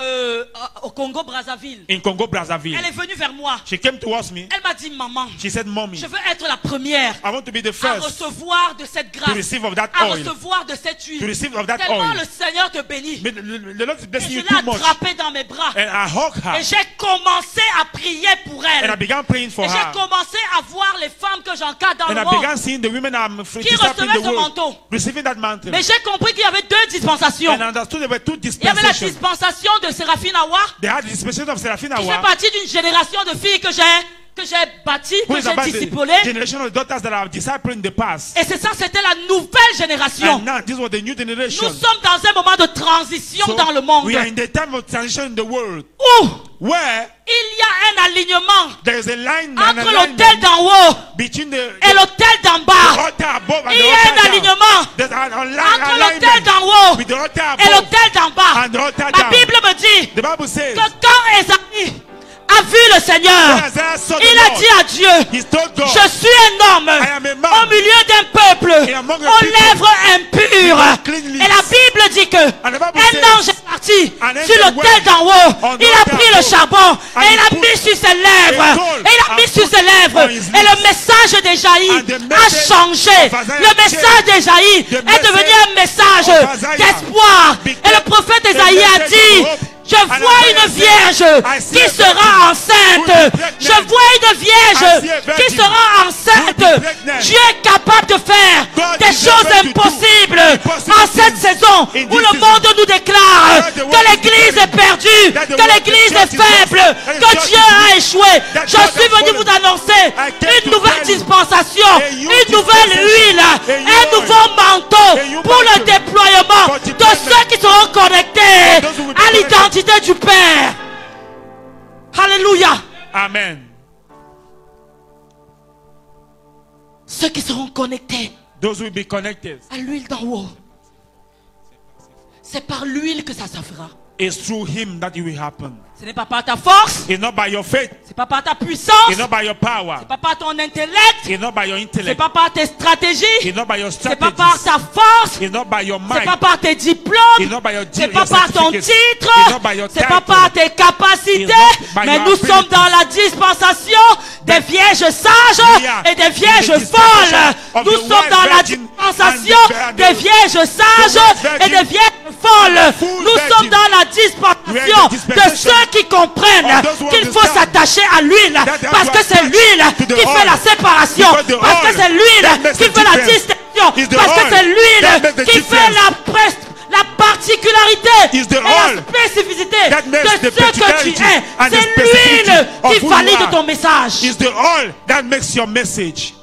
au Congo-Brazzaville. in Congo Brazzaville. Elle est venue vers moi. She came towards me. Elle m'a dit, maman, She said, "Mommy, je veux être la première I want to be the à first recevoir de cette to grâce, receive of that à oil, recevoir de cette to huile. receive of that Tellement oil." le Seigneur te bénit. But the Lord is Et blessing je you l'ai too much. attrapée dans mes bras. And I hugged Et her j'ai commencé à prier pour and I elle. began praying for Et j'ai her. commencé à voir les femmes que j'encadre dans And le I monde. began seeing the women I'm discipling recevaient the ce world manteau. receiving that mantle. Mais j'ai compris qu'il y avait deux dispensations. And I understood there were two Il y avait la dispensations. dispensation de Séraphine Awa, They had the dispensation of Seraphina qui fait Awa, partie d'une génération de filles que j'ai bâtie, who que is j'ai about discipulée. the generation of daughters that I've discipled in the past. Et c'est ça, c'était la nouvelle génération. And now this was the new Nous generation. sommes dans un moment de transition So dans le monde we are in the time of transition in the world où where il y a un alignement there is a line and entre l'autel d'en haut between the et l'autel d'en the bas. altar above and Il the y a un altar down. alignement There's an entre l'autel alignment d'en haut with the altar et above l'autel d'en bas. and the altar La down. Bible me dit The Bible says que quand Esaïe a vu le Seigneur, When Isaiah saw the il a Lord, dit à Dieu, he told God, je suis un homme I am a man au milieu d'un peuple and among a aux people lèvres impures. with clean lips. Et la Bible dit que And the Bible un says, ange est parti an angel sur l'autel went d'en haut. on Il the a altar pris le above, charbon and et il he a put mis sur ses lèvres. a coal Et il a and mis sur put ses lèvres. on his Et le lips. message d'Ésaïe And the a message changé. of Isaiah Le message d'Ésaïe The est devenu message un message of Isaiah d'espoir. Et became le prophète a Ésaïe a message dit, of hope. je And vois Isaiah une said, vierge I see qui a sera virgin enceinte. who will be pregnant. Je vois une I vierge see a virgin qui sera enceinte. who will be pregnant. Dieu est capable de faire God des is choses able to do impossibles impossible en cette things saison in où this le season. monde nous déclare Where the que world is l'église est declaring perdue, that the que world- l'église the est church is faible, lost, that the que church Dieu is a weak, échoué. that Je God suis has venu fallen. vous annoncer I came une to nouvelle tell you dispensation, a new une nouvelle huile, dispensation, a new un nouveau oil, manteau a new pour le mantle déploiement for de deployment. ceux qui seront connectés For those who will be à connected. l'identité du Père. Alléluia. Amen. Ceux qui seront connectés Those who will be connected. à l'huile d'en haut. C'est par l'huile que ça se fera. It's through him that it will happen. Ce n'est pas par ta force, It's not by your faith. c'est pas par ta puissance, It's not by your power. c'est pas par ton intellect, It's not by your c'est intellect. pas par tes stratégies, It's not by your c'est pas par strategies. ta force, It's not by your c'est mind. pas par tes It's diplômes, not by your c'est your pas par ton certificates. titre, It's not by your c'est pas title. par tes capacités, It's not by mais your nous sommes abilities. dans la dispensation des vierges sages We are et des in vierges the dispensation folles. of Nous the sommes wise dans la virgin dispensation and the des vierges sages wise et des virgin, vierges folles. full Nous sommes virgin. dans la We are in dispensation the de dispensation ceux qui comprennent of those who qu'il faut understand s'attacher à l'huile that they have parce to que c'est attach l'huile to the qui fait oil. la séparation, Because the parce que oil c'est l'huile that makes qui the fait la difference. distinction, It's the parce que oil c'est that l'huile makes the qui fait difference. la particularité It's the et la oil spécificité that makes de the ce que tu particularity es. and the C'est specificity l'huile of qui who you valide are. ton message. It's the oil that makes your message.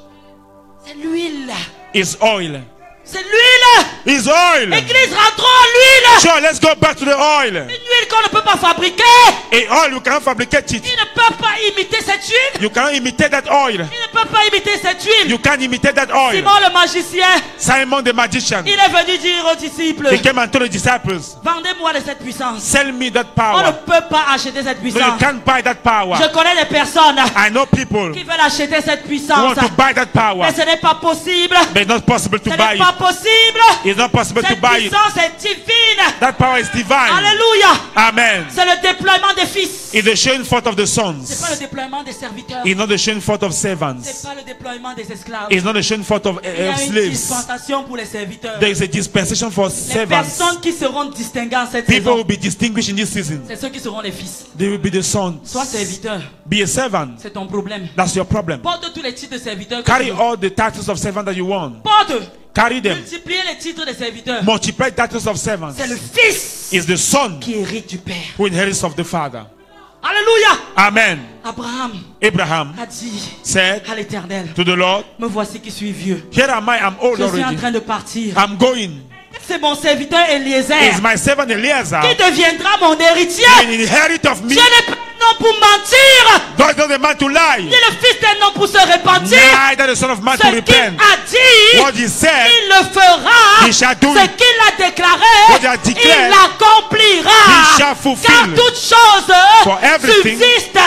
C'est l'huile. It's oil. C'est l'huile. It's oil. Église, rentrons en l'huile. Sure, let's go back to the oil. Une huile qu'on ne peut pas fabriquer. A oil, you cannot fabricate it. Il ne peut pas imiter cette huile. You cannot imitate that oil. Il ne peut pas imiter cette huile. You can't imitate that oil. Simon le magicien, Simon the magician, il est venu dire aux disciples, he came and told the disciples, vendez-moi de cette puissance. sell me that On ne power. peut pas acheter cette No, you puissance. can't buy that power. Je connais des personnes I know people qui veulent acheter cette who puissance. want to buy that power, Mais ce n'est pas possible. but it's not possible Ce to buy n'est pas it. possible. It's not possible to Cette buy it. puissance est divine. That power is divine. Alléluia. Amen. C'est le déploiement des fils. It's the showing forth of the C'est pas le sons. déploiement des serviteurs. It's not the showing forth of C'est servants. pas le déploiement des esclaves. It's not the showing forth of Il y a une slaves. dispensation pour les serviteurs. There is a dispensation for Les servants. personnes qui seront distinguées en cette People saison, will be distinguished in this season. c'est ceux qui seront les fils. They will be the sons. Sois serviteur, Be a servant. c'est ton problème. That's your problem. Porte tous les titres de serviteurs. que Carry tu veux. all the titles of servant that you want. Porte. Carry them. Multipliez les titres de serviteurs. Multiply titles of servants. C'est le fils Is the son qui hérite du Père. who inherits of the father. Alléluia. Amen. Abraham Abraham a dit said à l'Éternel, to the Lord, me voici qui suis vieux. here am I'm old Je suis en already. train de partir. I'm going. C'est mon serviteur Eliezer Is my servant Eliezer qui deviendra mon héritier. an inherit of me? Dieu n'est pas un homme pour mentir. God is not a man to lie. Ni le fils d'un homme pour se repentir. Neither the son of man to Ce qu'il repent. a dit, What he said, il le fera. he shall do Ce it. qu'il a déclaré, What he has il declared, l'accomplira. he shall fulfill. Car toute chose For everything, subsiste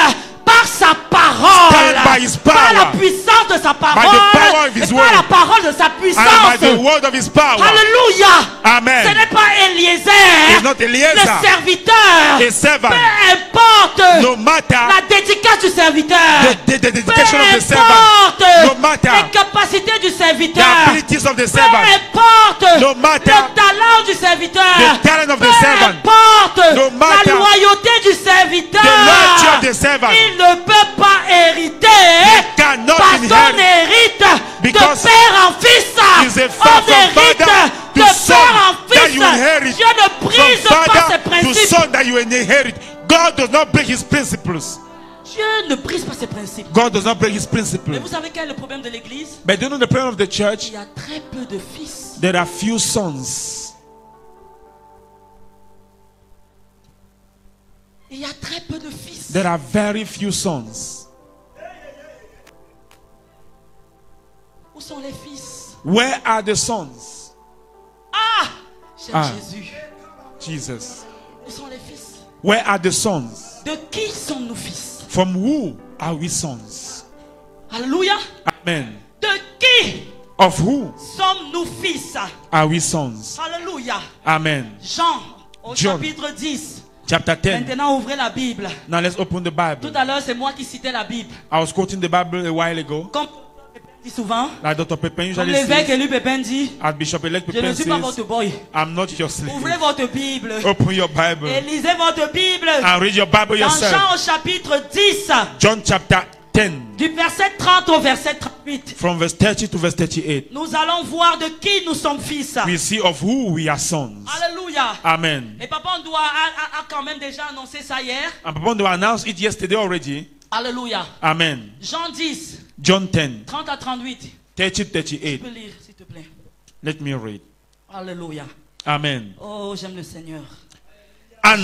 par sa parole, stand by his power, par la puissance de sa parole, power of his et word, par la parole de sa and by puissance. the word of his power. Alléluia. Ce Amen. n'est pas Eliezer, It's not Eliezer, le serviteur. a servant. Peu importe No matter la dédicace du serviteur. the Peu dedication of the servant, importe no matter les capacités du the serviteur. abilities of the Peu servant, importe no matter le talent du serviteur. the talent of the Peu servant, importe no matter la loyauté du serviteur. the loyalty of the servant, Il ne peut pas hériter cannot parce qu'on inherit hérite de because père en fils. is a On from hérite father de to son père en that fils. you inherit. Dieu ne brise From pas ses father to principes. son that you inherit. God does not break his principles. Dieu ne brise pas ses principes. God does not break his Mais principles. vous savez quel est le problème de l'église? But do you know the problem of the church? Il y a très peu de fils. There are few sons. Il y a très peu de fils. There are very few sons. Où sont les fils? Where are the sons? Ah! Cher Ah. Jésus. Jesus. Où sont les fils? Where are the sons? De qui sommes-nous fils? From who are we sons? Alléluia. Amen. De qui Of who sommes-nous fils? are we sons? Alléluia. Amen. Jean, au John. chapitre 10. Chapter 10. Maintenant, ouvrez la Bible. Now let's open the Bible. Tout à l'heure, c'est moi qui citais la Bible. I was quoting the Bible a while ago. Comme Pépin dit souvent, Like Dr. Pepin comme usually l'évêque says, élu Pépin dit, as Bishop-elect je ne Pepin suis pas says, votre boy. I'm not your slave. Ouvrez votre Bible Open your Bible et lisez votre Bible. and read your Bible Dans yourself. Jean au chapitre 10, John chapter 10, du verset 30 au verset 38, from verse 30 to verse 38. nous allons voir de qui nous sommes fils. We see of who we are sons. Alléluia. Amen. Et papa, on doit a quand même déjà annoncé ça hier. And Papa to announce it yesterday already. Alléluia. Amen. Jean 10, John 10, 30 à 38. 30 Tu 38. peux lire, s'il te plaît. Let me read. Alléluia. Amen. Oh, j'aime le Seigneur. And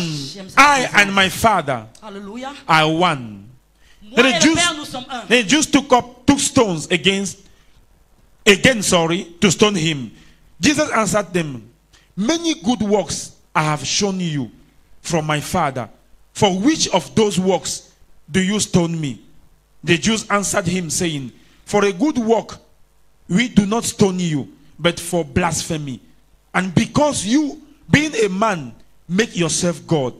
I and my Father Alléluia. are one. Moi The et le Jews- Père, nous sommes un. The Jews took stones again, to stone him. Jesus answered them, many good works I have shown you from my Father. For which of those works do you stone me? The Jews answered him, saying, for a good work we do not stone you, but for blasphemy. And because you, being a man, make yourself God.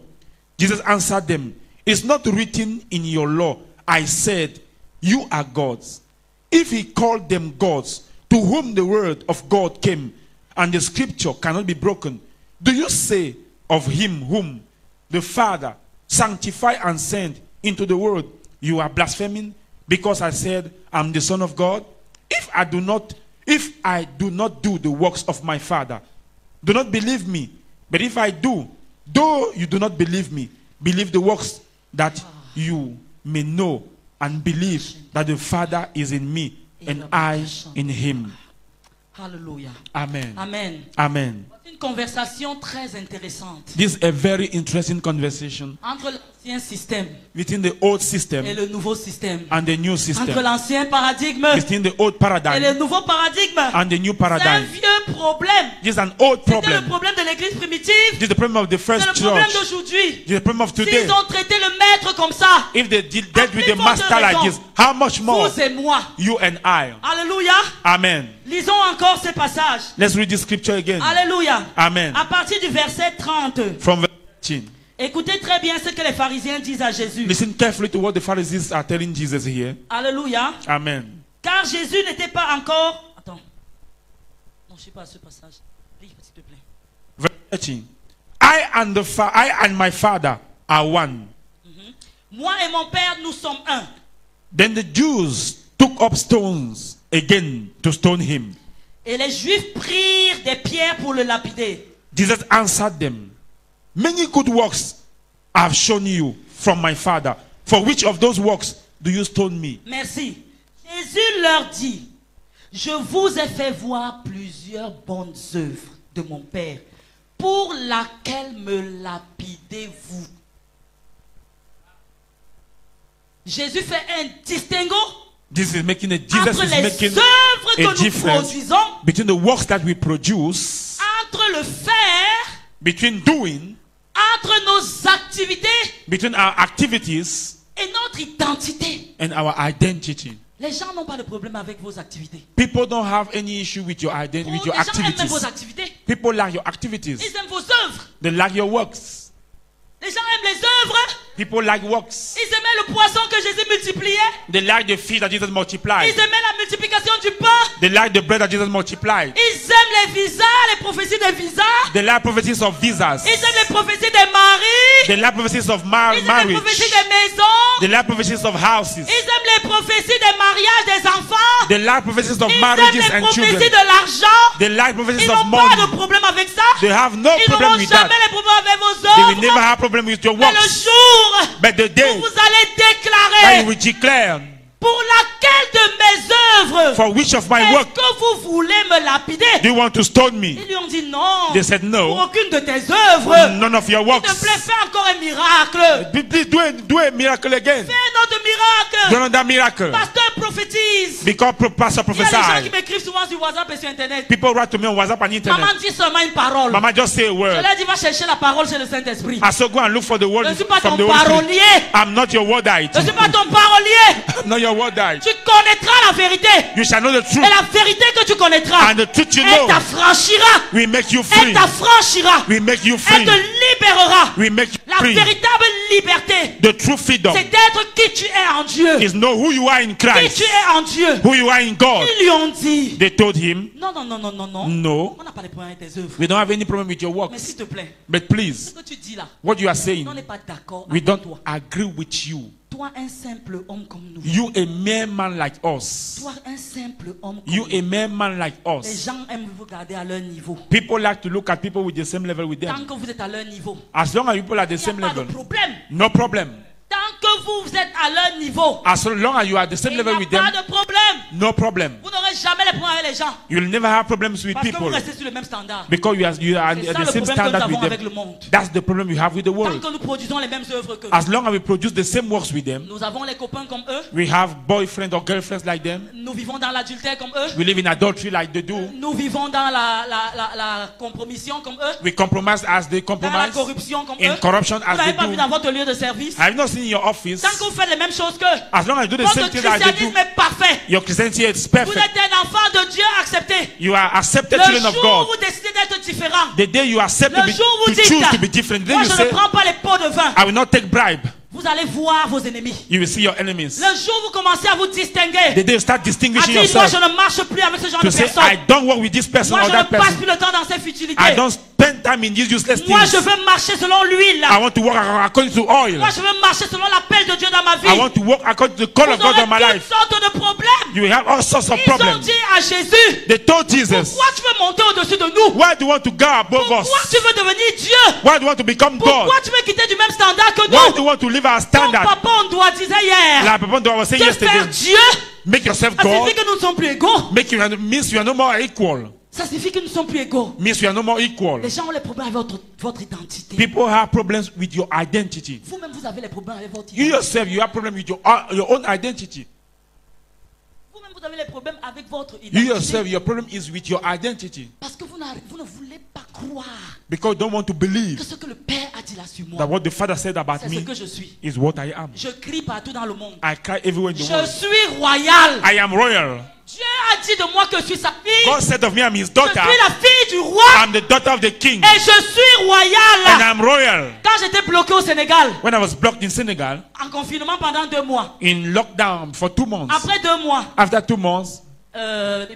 Jesus answered them, it's not written in your law, I said, you are gods. If he called them gods, to whom the word of God came, and the scripture cannot be broken, do you say of him whom the Father sanctified and sent into the world, you are blaspheming, because I said, I'm the Son of God? If I do not do the works of my Father, do not believe me. But if I do, though you do not believe me, believe the works, that you may know and believe that the Father is in me and I in him. Alléluia. Amen. Amen. Amen. C'est une conversation très intéressante This is a very interesting conversation entre l'ancien système between the old et system le nouveau système. and the new Entre system. l'ancien paradigme Between the old et le paradigm nouveau paradigme. and the new C'est un paradigm. vieux problème. This is an old C'était le problem. problème de l'église primitive. This is the problem of the C'est first le problème church. d'aujourd'hui. This is the problem of today. S'ils ont traité le maître comme ça, If they dealt with the plus master forte like raison. this, how much more vous et moi. you and I? Alléluia. Amen. Lisons encore ces passages. Let's read this scripture again. Alléluia. Amen. À partir du verset 30. From verse 13. Écoutez très bien ce que les pharisiens disent à Jésus. Listen carefully to what the Pharisees are telling Jesus here. Alléluia. Amen. Car Jésus n'était pas encore... Attends. Non, je ne sais pas ce passage. Lis, s'il te plaît. Verse 13. I and my Father are one. Moi et mon Père, nous sommes un. Then the Jews took up stones again to stone him. Et les Juifs prirent des pierres pour le lapider. Jesus answered them, many good works I have shown you from my Father. For which of those works do you stone me? Merci. Jésus leur dit, je vous ai fait voir plusieurs bonnes œuvres de mon Père, pour laquelle me lapidez-vous. Jésus fait un distinguo Jesus is making entre les making œuvres a que nous difference produisons, between the works that we produce, entre le faire, between doing, entre nos activités between our activities et notre identité. and our identity. Les gens n'ont pas de problème avec vos activités. People don't have any issue with your identity, with your Les gens aiment même vos activities. activités. People like your activities. Ils aiment vos œuvres. They like your works. Les gens aiment les œuvres. People like works. Ils aimaient le poisson que Jésus multipliait. They like the fish that Jesus multiplied. Ils aimaient la multiplication du pain. They like the bread that Jesus multiplied. Ils aiment les visas, les prophéties des visas. They like prophecies of visas. Ils aiment les prophéties des maris. They like prophecies of Ils aiment les marriage. prophéties des maisons. They like prophecies of houses. Ils aiment les prophéties des mariages des enfants. They like prophecies of Ils aiment marriages les and prophéties children. de l'argent. They like prophecies Ils of n'ont pas de money. problème avec ça. They have no Ils problem n'auront with jamais that. les problèmes avec vos They will never œuvres. have problem with your Mais le works. jour But the où day vous allez that déclarer you will declare, pour laquelle de mes œuvres for which of my est-ce work que vous voulez me lapider? do you want to stone me? Ils lui ont dit non. They said Pour no. aucune de tes œuvres. None of your S'il te works. plaît, fais encore un miracle. Please do a miracle again. Fais un autre miracle. Don't know that miracle. Pasteur prophétise. Because pastor Il y a des gens qui prophesy. m'écrivent souvent sur WhatsApp et sur Internet. People write to me on WhatsApp and internet. Maman dit seulement une parole. Mama just say a Je word. leur dis, va chercher la parole chez le Saint-Esprit. I so go and look for the word Je ne suis pas from ton the Holy Spirit. parolier. I'm not your wordite. Je ne suis pas ton parolier. I'm not your wordite. Tu connaîtras la vérité. You shall know the Et truth. la vérité que tu connaîtras, And the truth you elle know t'affranchira. will make you Elle free. t'affranchira. We make you Elle free. te libérera. We make you La free. véritable liberté, The true freedom c'est d'être qui tu es en Dieu. is know who you are in Qui Christ, tu es en Dieu. who you are in God. Ils lui ont dit, They told him, non, non, non, non, non, non. no, On n'a pas de problème avec tes œuvres. we don't have any problem with your Mais works. s'il te plaît, But ce please, que tu dis là, what you are saying, on n'est pas d'accord we avec don't toi. agree with you. Toi, un simple homme comme nous. You a mere man like us. Toi, un simple homme comme You nous. a mere man like Les us. gens aiment vous garder à leur niveau. People like to look at people with the same level with Tant them. que vous êtes à leur niveau, As long as people are the il n'y a same pas de level, problème. no problem. Tant que vous êtes à leur niveau, As long as you are the same il n'y level a with pas them, de problème. no problem. Vous n'aurez jamais les problèmes avec les gens. You'll never have problems with Parce que vous people restez sur le même standard. because you are C'est at ça the le same problème que nous standard avons with avec le them. monde. That's the problem you have with the Tant world. que nous produisons les mêmes œuvres que As long as we produce the same works with them, nous avons les copains comme eux, we have boyfriends or girlfriends like them. nous vivons dans l'adultère comme eux, We live in adultery like they do. nous vivons dans la compromission comme eux, We compromise as they dans la compromise. corruption comme In eux. corruption Vous as n'avez they pas vu dans do. votre lieu de service. Have you not seen in your office? Tant que vous faites les mêmes choses que As long as you do the votre same thing that they do, christianisme est parfait. your Christianity is Vous perfect. êtes un enfant de Dieu accepté. You are accepted Le children of jour God. où vous décidez d'être différent, The day you accept to, le jour où vous to choose dites, to be different, then moi you je say, ne prends pas les pots de vin, I will not take bribe. vous allez voir vos ennemis. You will see your enemies. Le jour où vous commencez à vous distinguer, The day you start à distinguishing dire moi yourself, je ne marche plus avec ce genre to de say, personnes. I don't work with this person Moi or je that ne passe person. plus le temps dans ces futilités. I don't spend time in these useless Moi things. je veux marcher selon l'huile. I want to work according to oil. Moi je veux marcher selon l'appel de Dieu dans ma vie. I want to work according to the call Vous of God aurez on my toutes life. sortes de problèmes. You will have all sorts of Ils ont problems. dit à Jésus, They told Jesus, pourquoi tu veux monter au-dessus de nous? why do you want to go above Pourquoi us? tu veux devenir Dieu? Why do you want to become God? Pourquoi tu veux quitter du même standard que Why do you nous? want to live our Ton standard? papa on doit disait hier, Like Papa was saying te yesterday, faire Dieu, make yourself ça God. signifie que nous ne sommes plus égaux. Means you are no more equal. Ça signifie que nous ne sommes plus égaux. Means you are no more equal. Les gens ont les problèmes avec votre identité. People have problems with your identity. Vous-même, vous avez les problèmes avec votre You identité. yourself, you have problems with your own identity. Vous-même, vous avez les problèmes avec votre You identité. yourself, your problem is with your identity. Parce que vous ne voulez pas croire Because you don't want to que believe ce que le Père a dit là sur that moi, what the Father said about c'est ce me que je suis. is what I am. Je crie partout dans le monde. I cry everywhere in the Je world. suis royal. I am royal. Dieu a dit de moi que je suis sa fille. God said of me, I'm his Je daughter. suis la fille du roi. I'm the daughter of the king. Et je suis And royal. I'm royal. Quand j'étais bloqué au Sénégal, When I was blocked in Senegal, en confinement pendant 2 mois, in lockdown for 2 months, après 2 mois, after 2 months,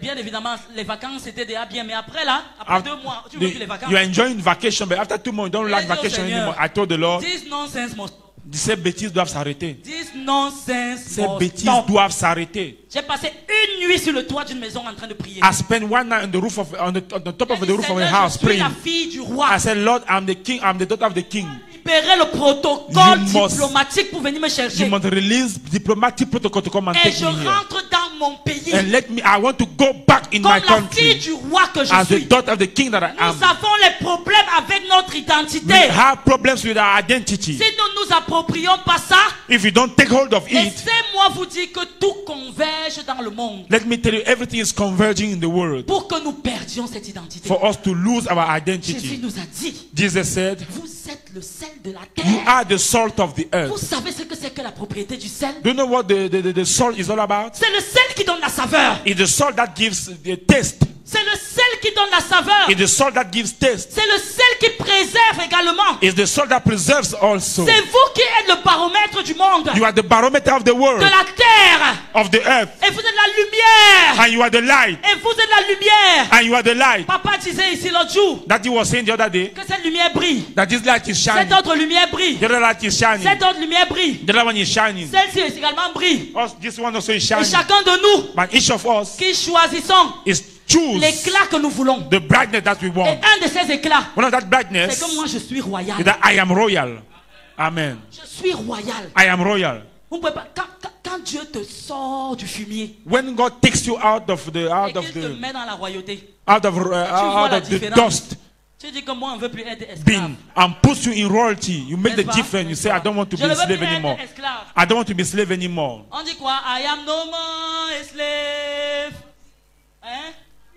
bien évidemment, les vacances c'était déjà bien, mais après là, après 2 mois, tu veux plus les vacances. you're enjoying vacation, but after 2 months, you don't like Yes, oh vacation Seigneur. anymore. I told the Lord, This nonsense must. ces bêtises doivent s'arrêter. This nonsense Ces must bêtises stop. doivent s'arrêter. J'ai passé une nuit sur le toit d'une maison en train de prier. I spent one night on the roof on the top of the roof of a Seigneur, house je suis la praying. fille du roi. I said, Lord, I'm the king, I'm the daughter of the king. Libérer le protocole You must- diplomatique pour venir me chercher. You must release diplomatic protocol to come and Et take je me here. rentre dans mon pays And let me, I want to go back in comme my la fille country du roi que je as the suis. daughter of the king that I Nous am. avons les problèmes avec notre We identité. have problems with our identity. Si nous ne nous approprions pas ça, If you don't take hold of it, laissez-moi vous dire que tout converge dans le monde let me tell you, everything is converging in the world pour que nous perdions cette identité. for us to lose our Jésus identity. nous a dit, Jesus said, vous êtes le sel de la you terre. are the salt of the Vous earth. savez ce que c'est que la propriété du sel? Do you know what the salt is all about? C'est le sel qui donne la saveur. It's the salt that gives the taste. C'est le sel qui donne la saveur. It's the salt that gives taste. C'est le sel qui préserve également. It's the salt that preserves also. C'est vous qui êtes le baromètre du monde, You are the barometer of the world, de la terre. of the earth, Et vous êtes la lumière. and you are the light, Et vous êtes la lumière. and you are the light. Papa disait ici l'autre jour That he was saying the other day, que cette lumière brille. that this light is shining. Cette autre lumière brille. The other light is shining. Cette autre lumière brille. The other one is shining. Celle-ci également brille. This one also is Et shining. chacun de nous But each of us qui choisissons is choose l'éclat que nous voulons. the brightness that we Et want. un de ces éclats, One of that c'est brightness que moi je suis royal. is that I am royal. Amen. Je suis royal. I am royal. Vous ne pouvez pas, quand Dieu te sort du fumier When God takes you out of et qu'il te the met dans la royauté, out of la the différence. dust, Tu dis que moi, on ne veut plus être esclave. been and puts you in royalty, you make the N'est-ce pas? difference. You say, I don't want to Je be ne a veux plus slave anymore. être esclave. I don't want to be a slave anymore. On dit quoi? I am no more a slave. Hein?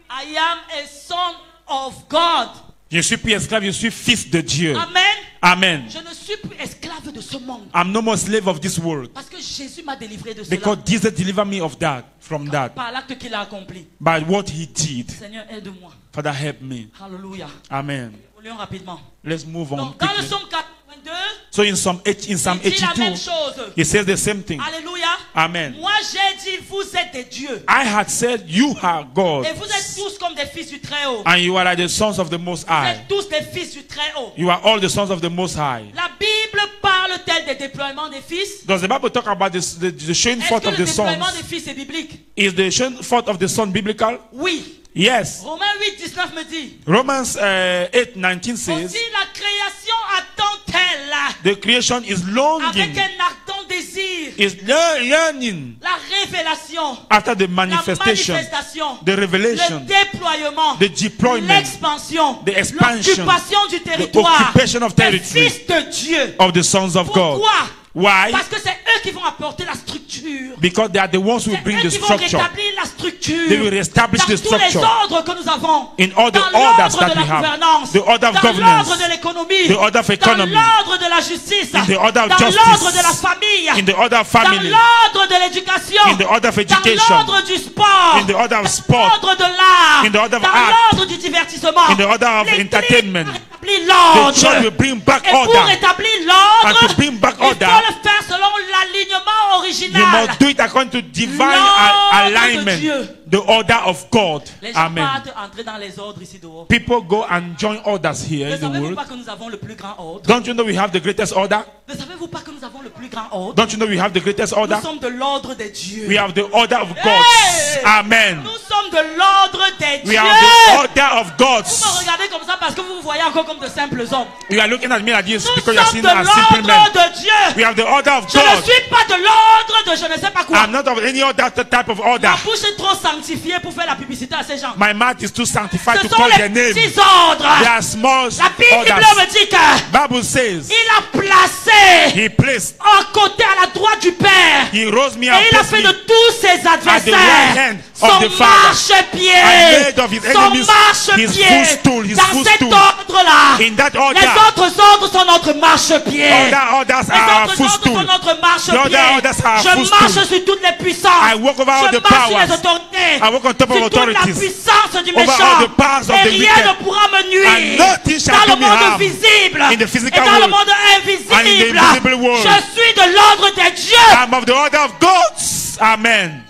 I am a son of God. Je suis plus esclave, je suis fils de Dieu. Amen. Amen. Je ne suis plus esclave de ce monde. I'm no more slave of this world. Parce que Jésus m'a délivré de cela. Because Jesus delivered me of that, from that, Par l'acte qu'il a accompli. by what he did. Seigneur, aide-moi. Father, help me. Alléluia. Amen. Évoluons rapidement. Let's move on Donc, dans le quickly. psaume 82, So in Psalm il dit la même 82, chose. he says the same thing. Alléluia. Amen. Moi, j'ai dit, vous êtes des dieux. I had said, you are God, Et vous êtes tous comme des fils du Très-Haut. and you are like the sons of the Most Vous High. êtes tous des fils du Très-Haut. You are all the sons of the Most High. La Bible parle-t-elle des déploiements des fils? Does the Bible talk about the showing Est-ce forth que of le the sons? déploiement des fils est biblique? Is the showing forth of the son biblical? Oui. Yes. Romains 8, 19 me dit. Romans 8:19 says, Aussi la création attend-elle the creation is longing, avec un ardent désir is yearning la révélation, after the la manifestation, manifestation, the revelation, le déploiement, the deployment, l'expansion, the expansion, l'occupation du the territoire occupation of des territory fils de Dieu. of the sons of God. Pourquoi? Why? Parce que c'est eux qui vont apporter la structure. Because they are the ones who C'est bring eux the qui vont structure. rétablir la structure. They will reestablish dans the tous les structure. ordres que nous avons. In all the dans orders l'ordre that de la we have. gouvernance. The order of dans governance. l'ordre de l'économie. The order of economy. Dans l'ordre de la justice. In the order of dans justice. l'ordre de la famille. In the order of dans family. l'ordre de l'éducation. In the order of dans education. l'ordre du sport. In the order of dans sport. l'ordre de l'art. In the order of dans art. l'ordre du divertissement. In the order of L'Église entertainment. rétablit The l'ordre. church will bring back Et pour order. rétablir l'ordre, And to bring back il faut order, le faire selon l'alignement you original. must do it according to divine L'ordre de alignment. Dieu. The order of God. Les gens Amen. partent entrer dans les ordres ici dehors. People go and join orders here Ne in the savez-vous world. pas que nous avons le plus grand ordre? Don't you know we have the greatest order? Ne savez-vous pas que nous avons le plus grand ordre? Don't you know we have the greatest order? Nous sommes de l'ordre des dieux. We have the order of God. Hey! Amen. Nous sommes de l'ordre des We dieux. have the order of Vous God. me regardez comme ça parce que vous vous voyez encore comme de simples hommes. You are looking at me like this Nous because you are sommes seeing de as simple men. l'ordre de Dieu. We have the order of Je ne God. suis pas de l'ordre de je ne sais pas quoi. I'm not of any other type of order. Ma bouche est trop sanctifiée pour faire la publicité à ces gens. My mouth is too sanctified Ce to sont call their les name. petits ordres. They are small La Bible orders. me dit que Bible says il a placé he placed, à côté à la droite du Père. he rose me Et and il a placed fait me de tous ses at the right adversaires hand son of the Father. marchepied. And made of his Son enemies his marchepied. footstool, his Dans cet footstool. ordre-là, In that les order, autres ordres sont notre marchepied. other orders Les are autres ordres footstool. sont notre marchepied. The other orders are Je footstool. marche sur toutes les puissances. I walk over all Je the marche sur powers. les autorités. I walk on top of Sur toute la authorities. puissance du Over méchant. all the powers of Et the rien wicked. ne pourra me And nuire. nothing shall Dans do le me harm. monde visible. In the physical Et dans le world. monde And in the invisible. invisible world. Je suis de l'ordre des dieux. I'm of the order of God. Amen.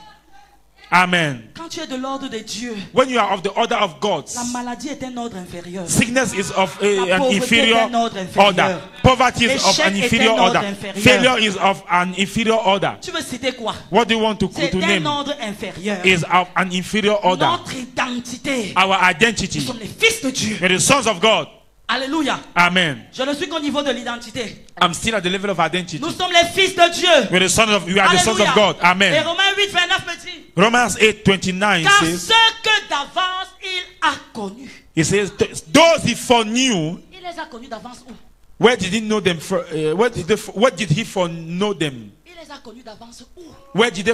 Amen. Quand tu es de l'ordre des dieux, When you are of the order of God, la maladie est un ordre inférieur. sickness is of La an pauvreté inferior est un ordre inférieur. order. Poverty is of L'échec an est inferior un ordre order. inférieur. Failure is of an inferior order. Tu veux citer quoi? What do you want to C'est un name? ordre inférieur. Is of an inferior order. Notre identité. Our Nous identity. sommes les fils de Dieu. We're the sons of God. Alléluia. Amen. Je ne suis qu'au niveau de l'identité. I'm still at the level of identity. Nous sommes les fils de Dieu. We're the sons of. We are the sons Alléluia. of God. Et Amen. Romains 8, 29 me dit. Romans 8:29 Car says. ceux que d'avance il a connus. It says, those he foreknew, Il les a connus d'avance où? where did he know them? What did he foreknow them? Il les a connus d'avance où? Where did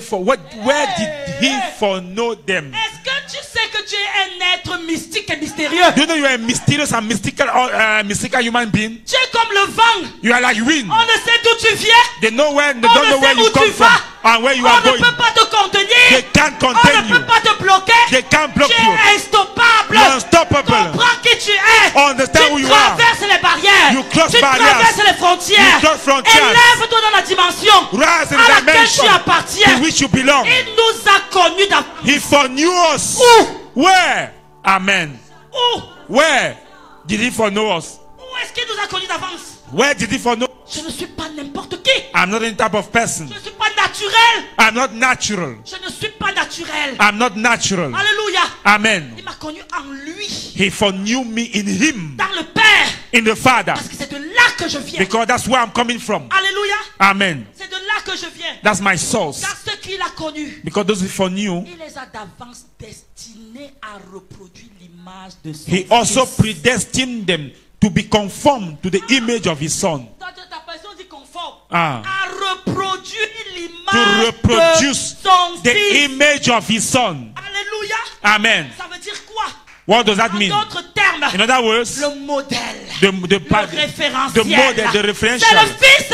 he foreknow them? Est-ce que tu sais que tu es un être mystique et mystérieux? Do you know you are a mysterious and mystical human being? Tu es comme le vent. You are like wind. On ne sait d'où tu viens. They don't know where On ne sait you où come tu from vas. and where you On are ne going. peut pas te contenir. They can't On contain ne you. peut pas te bloquer. They can't block Tu you. es instoppable. You're unstoppable. Comprends qui tu es. Understand who Tu you are. traverses les barrières. You cross tu barriers. traverses les frontières. You cross frontiers. Élève-toi dans la dimension Rise in à the laquelle dimension tu appartiens. to which you belong. Il nous a connus d'avance. He foreknew us. Où? Where? Amen. Où? Where did he foreknow us? Où est-ce qu'il nous a connus d'avance? Where did he foreknow? Je ne suis pas n'importe qui. I'm not any type of person. Je ne suis pas naturel. I'm not natural. Je ne suis pas naturel. I'm not natural. Alléluia. Amen. Il m'a connu en lui. He foreknew me in him, Dans le Père. in the Father, Parce que c'est de là que je viens. because that's where I'm coming from. Alléluia. Amen. C'est de là que je viens. That's my source. Car ceux qu'il a connus, Because those who foreknew, il les a d'avance destinés à reproduire l'image de son he also Fils. predestined them to be conformed to the image of his son. Ta personne dit conforme. Ah. À reproduire To l'image de reproduce son the Fils. image of his son. Alléluia. Amen. Ça veut dire quoi? What does that En mean? d'autres termes, In other words, le modèle, the le référentiel, model, the c'est le referential Fils,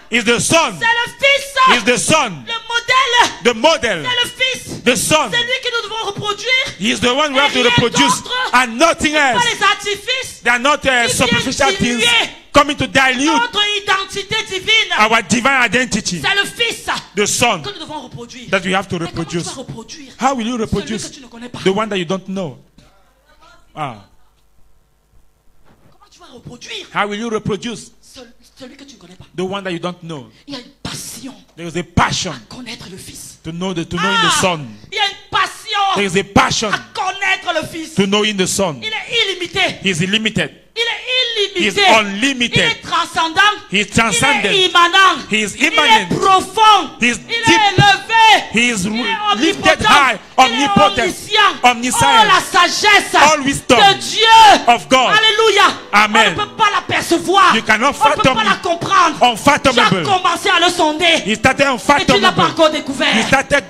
is the son. c'est le Fils, Is the son. le modèle, The model, c'est le Fils, the son. c'est lui que nous devons reproduire, He is the one we have to rien reproduce, d'autre. and nothing pas else. les artifices, They are not vient superficial things diluer coming to dilute notre identité divine, our divine identity. c'est le Fils The son que nous devons reproduire. that we have to Mais comment tu reproduce. vas reproduire How will you celui reproduce que tu ne connais pas? the one that you don't know? Ah. Comment tu vas reproduire How will you reproduce celui que tu ne connais pas? the one that you don't know? Il y a une passion There is a passion à connaître le Fils. to know in the son. Il y a une passion There is a passion à connaître le Fils. to know in the son. Il est illimité. He is illimited. Il est He is illimité. Il unlimited. est transcendant. He is Il transcendent. est immanent. He is Il est immanent. profond. He is Il est deep. élevé. He is Il est lifted omnipotent. high, Il est omnipotent, omniscient. omniscient. Oh, la sagesse All wisdom de Dieu. of God. Alléluia. Amen. On ne peut pas la percevoir. You cannot On ne peut fathom pas la it. comprendre. Tu as Unfathomable. commencé à le sonder. He started Et tu ne l'as pas unfathomable. encore You découvert. started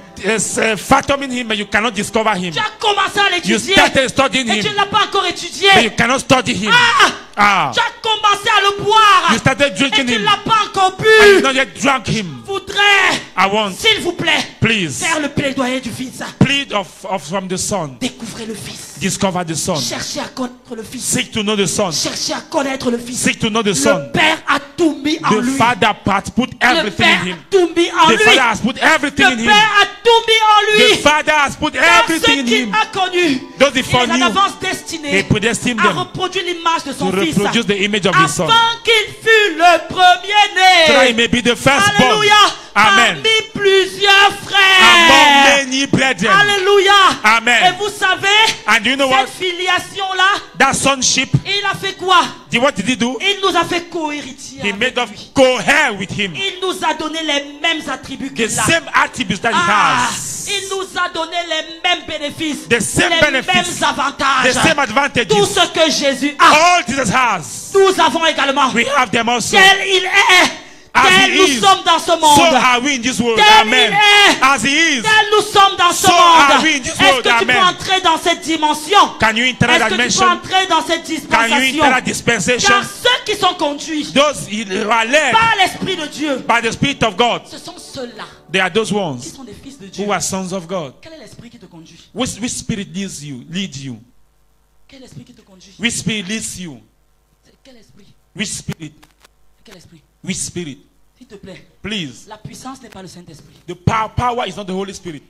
fathoming him, but you cannot discover him. Tu as commencé à You l'étudier. started studying Et tu him, ne l'as pas encore but étudié. you cannot study him. Ah, Ah. tu as commencé à le boire. You started Et drinking tu ne him, l'as pas encore and you bu. not yet drunk him. Je voudrais, I want, s'il vous plaît, please, faire le plaidoyer du Fils. plead from the son. Découvrez le Fils. Discover the son. Cherchez à connaître le Fils. Seek to know the son. Cherchez à connaître le Fils. Seek to know the Le son. Père a tout mis en The lui. father part put Le everything Père in a him. tout mis en The lui. father has put everything in Le him. Père a tout mis en The lui. father has put Dans everything ceux in qu'il him. a connus, Those he il les a foreknew, d'avance he destinés predestined à them reproduire l'image de to son Fils. reproduce the image of his son, Afin qu'il fût le so that he premier-né. may be the firstborn Alléluia. Amen. Parmi plusieurs among frères. many brethren. Alléluia. Amen. Et vous savez, And do you know what? cette filiation-là, That sonship, il a fait quoi? what did he do? Il nous a fait cohéritiers. He avec made us lui. co-heir with him. Il nous a donné les mêmes attributs The qu'il a. same attributes that he Ah, has. il nous a donné les mêmes bénéfices, The same les benefits, mêmes the avantages. same advantages. Tout ce que Jésus a, All Jesus has, nous avons également. we have them also. Tel il est, As tel he nous is, sommes dans ce so monde. are we in this world. Tel Amen. il est, As he is, tel nous sommes dans ce so are monde. we in this Est-ce world. que tu peux Amen. entrer dans cette dimension? can you enter Est-ce that que tu peux dimension? entrer dans cette Can you dispensation? enter that dispensation? Car ceux qui sont conduits Those who are led par l'Esprit de Dieu, by the Spirit of God, ce sont ceux-là they are those qui ones sont des fils de Dieu. who are sons of God. Quel est l'esprit qui te conduit? Which spirit leads you? Lead you? Quel esprit qui te conduit? Which spirit leads you? C'est quel esprit? Which spirit? Quel esprit? Which spirit? S'il te plaît. Please. La puissance n'est pas le Saint-Esprit. The power is not the Holy Spirit.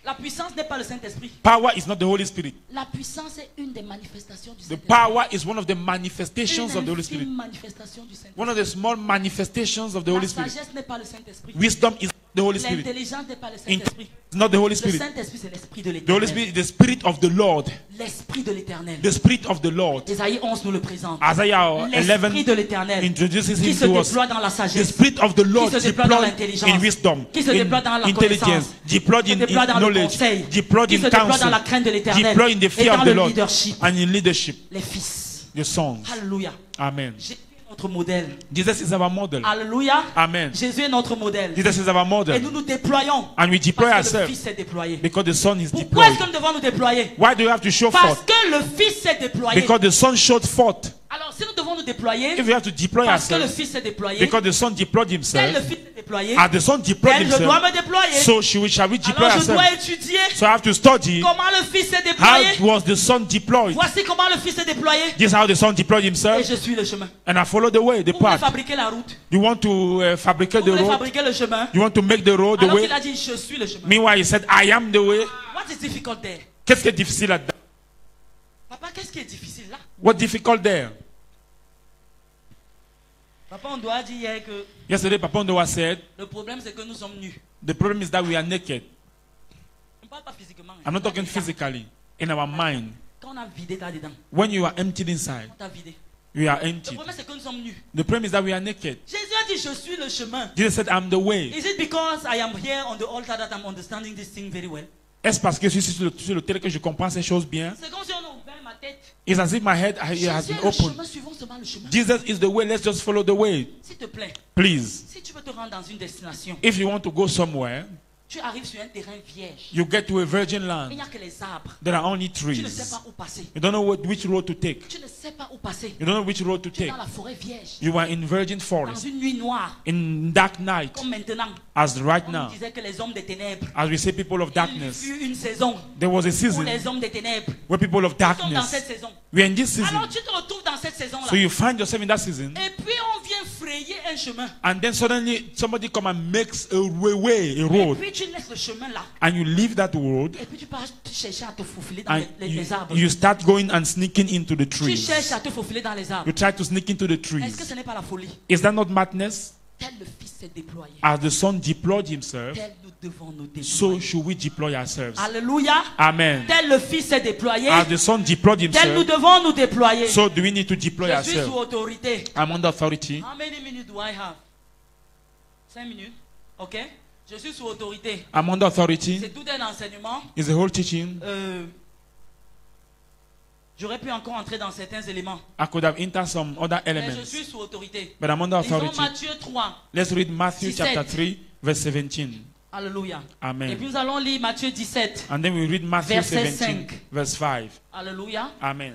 La puissance n'est pas le Saint-Esprit. Power is not the Holy Spirit. La puissance est une des manifestations du The Saint-Esprit. power is one of the manifestations of the Holy Spirit. Une manifestation du Saint-Esprit. One of the small manifestations of the La Holy Spirit. sagesse n'est pas le Saint-Esprit. Wisdom is the Holy Spirit. L'intelligence n'est pas le Saint-Esprit. It's not the Holy Le Spirit. Saint-Esprit, c'est l'Esprit de The Holy l'Éternel. Spirit is the Spirit of the Lord. L'Esprit de l'Éternel. The Spirit of the Lord. Ésaïe 11 nous le présente. Isaiah L'Esprit 11 de l'Éternel introduces qui him se to us. déploie dans la The sagesse, Spirit of the Lord qui se déploie dans deployed l'intelligence, in wisdom, qui se déploie dans in la intelligence, connaissance, deployed qui se in déploie dans le knowledge, conseil, deployed qui in se déploie dans counsel, la crainte de l'Éternel deployed in the et fear dans of le the Lord, leadership. and in leadership. Les fils. The sons. Alléluia. Amen. Jésus est notre modèle. Jesus is our model. Alléluia. Amen. Jésus est notre modèle. Jesus is our Et model. nous nous déployons And we deploy parce que le ourselves Fils s'est déployé. because the Son is Pourquoi est-ce deployed. que nous devons nous déployer? Why do you have to show Parce forth? que le Fils s'est déployé. Because the Son showed forth. Alors si nous devons nous déployer, If we have to deploy parce que le ourselves, Fils s'est déployé, because the Son deployed tel le himself, Fils s'est déployé, as the Son deployed tel je dois himself, me déployer. so shall we deploy Alors je dois ourselves? étudier So I have to study comment le Fils s'est how déployé. was the Son deployed. Voici comment le Fils s'est déployé. This is how the Son deployed Et himself, je suis le chemin. and I follow the way, the Vous voulez path. fabriquer la route. You want to fabricate Vous the voulez road? fabriquer le chemin. You want to make the road the Alors way? qu'il a dit je suis le chemin. Meanwhile, he said, I am the way. What is difficult there? Qu'est-ce qui est difficile là-dedans? Papa, qu'est-ce qui est difficile là? What difficult there? Papa, on doit dire hier que Yesterday, Papa Ndowa said, le problème c'est que nous sommes nus. the problem is that we are naked. On ne parle pas physiquement. I'm not talking physically, in our mind. Quand on a vidé là dedans, When you are emptied inside, on t'a vidé. we are Le emptied. problème c'est que nous sommes nus. The problem is that we are naked. Jésus a dit je suis le chemin. Jesus said, I'm the way. Is it because I am here on the altar that I'm understanding this thing very well? Est-ce parce que je suis sur le terrain que je comprends ces choses bien? C'est comme si on a ouvert ma tête. It's as if my head has Jésus been est le opened. chemin, suivons seulement le chemin. Jesus is the way. Let's just follow the way. S'il te plaît, Please. si tu veux te rendre dans une destination, If you want to go somewhere, tu arrives sur un terrain vierge. you get to a virgin Il land. n'y a que les arbres. There are only Tu ne sais trees. pas où passer. You don't know which road to take. Tu ne sais pas où passer. You don't know which road to Tu es take. dans la forêt vierge. You are in virgin Dans forest. une nuit noire. In dark night. Comme maintenant. As right On now. disait que les hommes des ténèbres. As we say people of Il darkness. fut une saison There was a où season les hommes des ténèbres where people of sont dans cette darkness. saison. We're in this season. Alors tu te retrouves dans cette saison-là. So you find yourself in that season. Et puis on vient frayer un chemin. And then suddenly somebody come and makes a way, a Et road. puis tu laisses le chemin là. And you leave that road. Et puis tu pars chercher à te faufiler dans And les arbres. you start going and sneaking into the Tu trees. cherches à te faufiler dans les arbres. You try to sneak into the Est-ce que trees. ce n'est pas la folie? Is that not madness? Tel le Fils s'est déployé. As the Son deployed himself, Tel nous devons nous so déployer. should we deploy ourselves. Alléluia. Amen. Tel le Fils s'est déployé. As the Son deployed Tel nous himself, devons nous déployer. so do we need to deploy Je suis sous ourselves. autorité. I'm under authority. How many minutes do I have? 5 minutes. Ok? Je suis sous autorité. I'm under authority. C'est tout un enseignement. Is the whole teaching. J'aurais pu encore entrer dans certains éléments. I could have entered some other Mais je elements, suis sous autorité. but I'm under Lisons authority. Matthieu 3. Let's read Matthew 17. chapter 3, verse 17. Alléluia. Et Amen. puis nous allons lire Matthieu 17. And then we read Matthew Verset 17, 5. verse 5. Alléluia. Amen.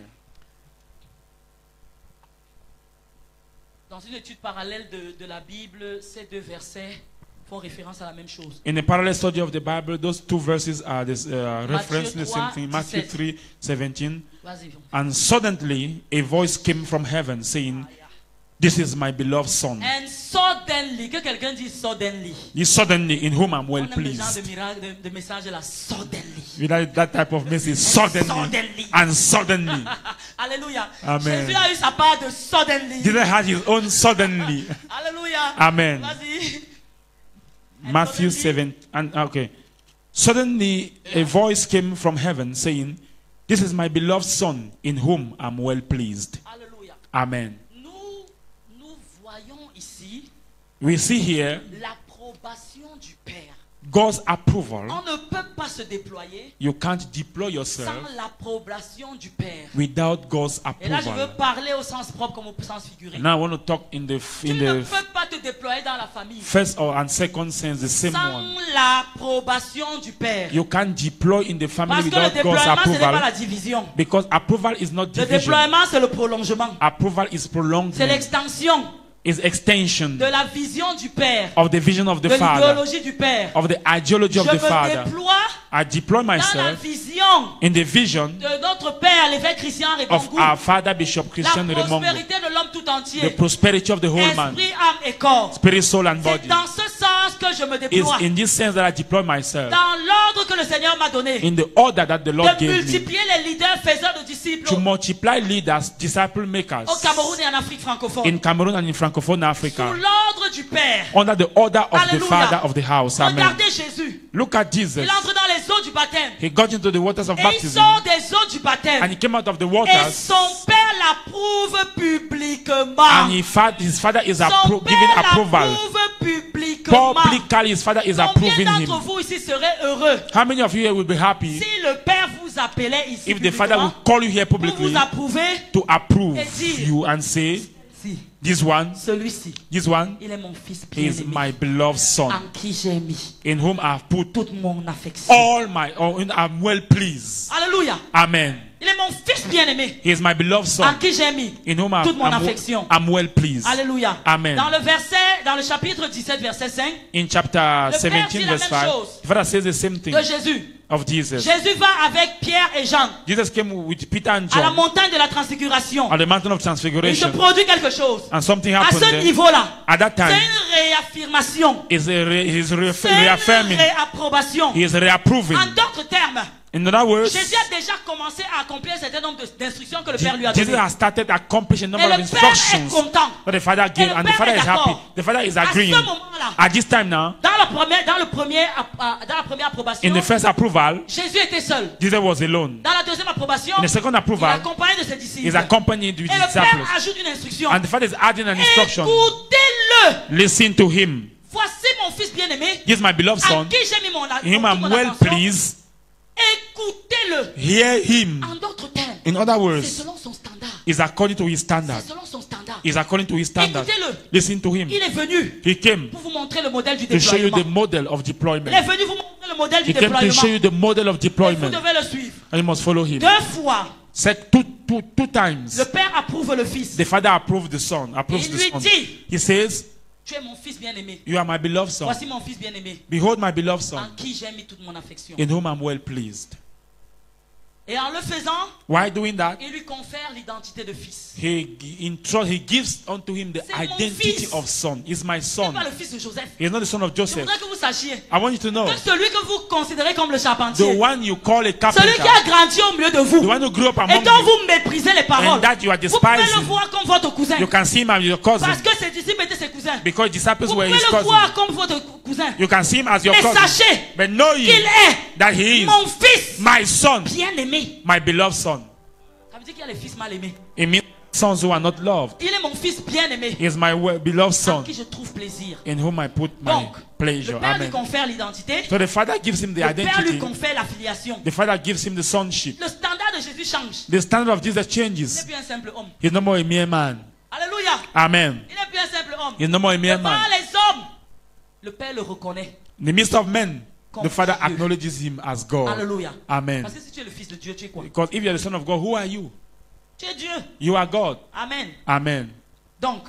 Dans une étude parallèle de la Bible, ces deux versets font référence à la même chose. In a parallel study of the Bible, those two verses are this, reference to the same 3, thing. Matthew 17. 3, 17. Vas-y. And suddenly a voice came from heaven saying, "This is my beloved son." And suddenly, que quelqu'un dise suddenly. He suddenly, in whom I'm well On aime le genre pleased. de miracle, de message là, suddenly. Without that type of message, suddenly Suddenly. and suddenly. Alléluia. Amen. Jésus a eu sa part de suddenly. Jesus had his own suddenly. Alléluia. Amen. Vas-y. And Matthew suddenly- 7 and okay. Suddenly a voice came from heaven saying, "This is my beloved son in whom I'm well pleased." Alléluia. Amen. Nous voyons ici We see here l'approbation du Père. God's approval. On ne peut pas se déployer You can't deploy yourself sans l'approbation du Père. without God's Et là, je veux approval. parler au sens propre comme au sens figuré. Now I want to talk in the Tu ne peux pas te déployer dans la famille first or and second sense, the same sans one. l'approbation du Père. You can't deploy in the family Parce que le without God's déploiement, ce n'est pas la approval, division. because approval is not Le division. déploiement, c'est le prolongement. Approval is C'est prolongement, l'extension is extension de la vision du Père, of the vision of the de Father, l'idéologie du Père. of the ideology Je of the me Father. déploie I deploy dans la myself vision in the vision de notre Père, l'évêque Christian of Rébangou. our Father Bishop Christian La Remongo, prospérité de l'homme tout the entier. prosperity of the whole man, Esprit, âme et corps. spirit, soul, and C'est body. dans ce sens que je me It's déploie. in this sense that I deploy myself Dans l'ordre que le Seigneur m'a donné. in the order that the Lord De gave me multiplier les leaders faiseurs de disciples to multiply leaders, disciple makers au Cameroun et en Afrique francophone. in Cameroon and in Francophone Sous Africa l'ordre du Père. under the order of the Alléluia. Father of the house. Amen. Regardez Jésus. Look at Jesus. Il entre dans les eaux du baptême. He got into the waters of Et il baptism sort des eaux du and baptême. he came out of the Et waters, son Père l'approuve publiquement. and his father is Son giving Père approval. l'approuve publiquement. Publicly, his father is Combien approving him. d'entre vous ici seraient heureux How many of you here will be happy si le Père vous appelait ici if the Father will publiquement call you here pour publicly vous approuver? to approve Et dire, you and say, Si, this one, celui-ci, il il est mon fils is bien-aimé, my beloved son, en qui j'ai mis in whom I have put toute mon affection. I'm well pleased. Alléluia. Amen. Il est mon fils bien-aimé, He is my beloved en son, qui j'ai mis in whom toute mon affection. I'm well pleased. Alléluia. Amen. Dans le chapitre 17, verset 5 In chapter Père 17, dit la verse même 5, chose. the Father says the same thing de Jésus. of Jesus. Jésus va avec Pierre et Jean Jesus came with Peter and à la John montagne de la transfiguration. on the mountain of Il se transfiguration, produit quelque chose. and something À happened ce there. niveau-là, At that c'est time, une réaffirmation. he's C'est une reaffirming, réapprobation. he is reapproving. En d'autres termes, In other words, Jésus a déjà commencé à accomplir un certain nombre d'instructions que le Père lui a données. Jesus has started accomplishing a Et number of le Père est instructions content. that the Father gave, le and the Père Father est is happy. d'accord. The Father is À agreeing. ce moment-là, At this time now, dans la première approbation, in the first approval, Jésus était seul. Jesus was alone. Dans la deuxième approbation, In the second il est approval, accompagné de ses disciples. he's accompanied with Et his le Père disciples. ajoute une instruction. And the Father is adding an instruction. Écoutez-le. Écoutez-le. Listen to him. Voici mon fils bien-aimé, This is my beloved à son. qui j'ai mis mon In whom I'm mon well attention. pleased. Écoutez-le. Hear him. En d'autres termes, In other c'est words, selon son standard. is according to his C'est standard. selon son standard. Is according to his standard. Écoutez-le. Listen to him. Il est venu He came pour vous montrer le modèle du to show you the déploiement. model of Il est deployment. venu vous montrer le modèle du He came to déploiement. show you the model of Et vous deployment. devez le suivre. And you must follow him. 2 fois, Said two times. le père approuve le fils. The father approved the son. Approves Il the lui son. dit, He says, tu es mon fils bien-aimé. you are my beloved son. Voici mon fils bien-aimé, Behold my beloved en son, qui j'ai mis toute mon affection. in whom I'm well pleased. Et en le faisant, Why doing that? il lui confère l'identité de fils. He gives unto him the C'est mon identity fils. of son. He's my Ce n'est son. pas le fils de Joseph. He is not the son of Je Joseph. voudrais que vous sachiez I want you to know, que celui que vous considérez comme le the charpentier, one you call a celui carpenter, qui a grandi au milieu de vous, the one who grew up et among dont you, vous méprisez les paroles, and that you are vous pouvez le despising, voir comme votre cousin. you can see him as your cousin, Parce que ses disciples étaient ses cousins. because disciples Vous were pouvez his le cousins. voir comme votre cousin. You can see him as your Mais cousin. sachez But know qu'il ye est that he is mon fils my son, bien-aimé. my beloved son. Ça veut dire qu'il y a les fils mal aimés. It means sons who are not loved. Il est mon fils bien-aimé, He is my beloved en son, qui je trouve plaisir. in whom I put my Donc, pleasure. le père lui Amen. confère l'identité, So the father gives him the le père lui identity. confère la filiation. The father gives him the sonship. Le standard de Jésus change. The standard of Jesus Il n'est changes. plus un simple homme. He's no more a mere man. Alléluia. Amen. Il n'est plus un simple homme. He's no more a mere Devant man. les hommes, le père le reconnaît. In the midst of men, the father acknowledges him as God. Alléluia. Amen. Parce que si tu es le fils de Dieu, tu es quoi? Because if you are the son of God, who are you? Tu es Dieu. You are God. Amen. Amen. Donc,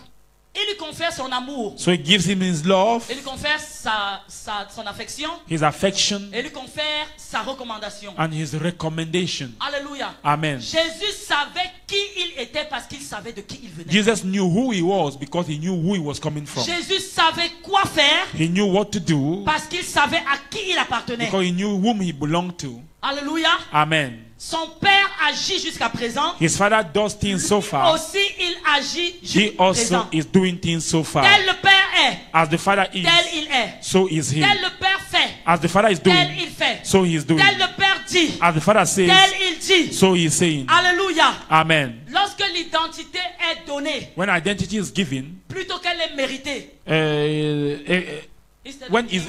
il lui confère son amour. So he gives him his love, Il lui confère son affection. his affection, Et lui confère sa recommandation. and his recommendation. Alléluia. Amen. Jésus savait qui il était parce qu'il savait de qui il venait. Jesus knew who he was because he knew who he was coming from. Jésus savait quoi faire He knew what to do parce qu'il savait à qui il appartenait. because he knew whom he belonged to. Alléluia. Amen. Son père agit jusqu'à présent. His father does things so far. Aussi, il agit He jusqu'à also présent. is doing things so far. Tel le père est, As the father is, tel il est. so is he. Tel le père fait, As the father is tel doing, il fait. so he is doing. Tel le père dit, As the father says, tel il dit. so he is saying. Alléluia. Amen. Lorsque l'identité est donnée, When identity is given, plutôt qu'elle est méritée,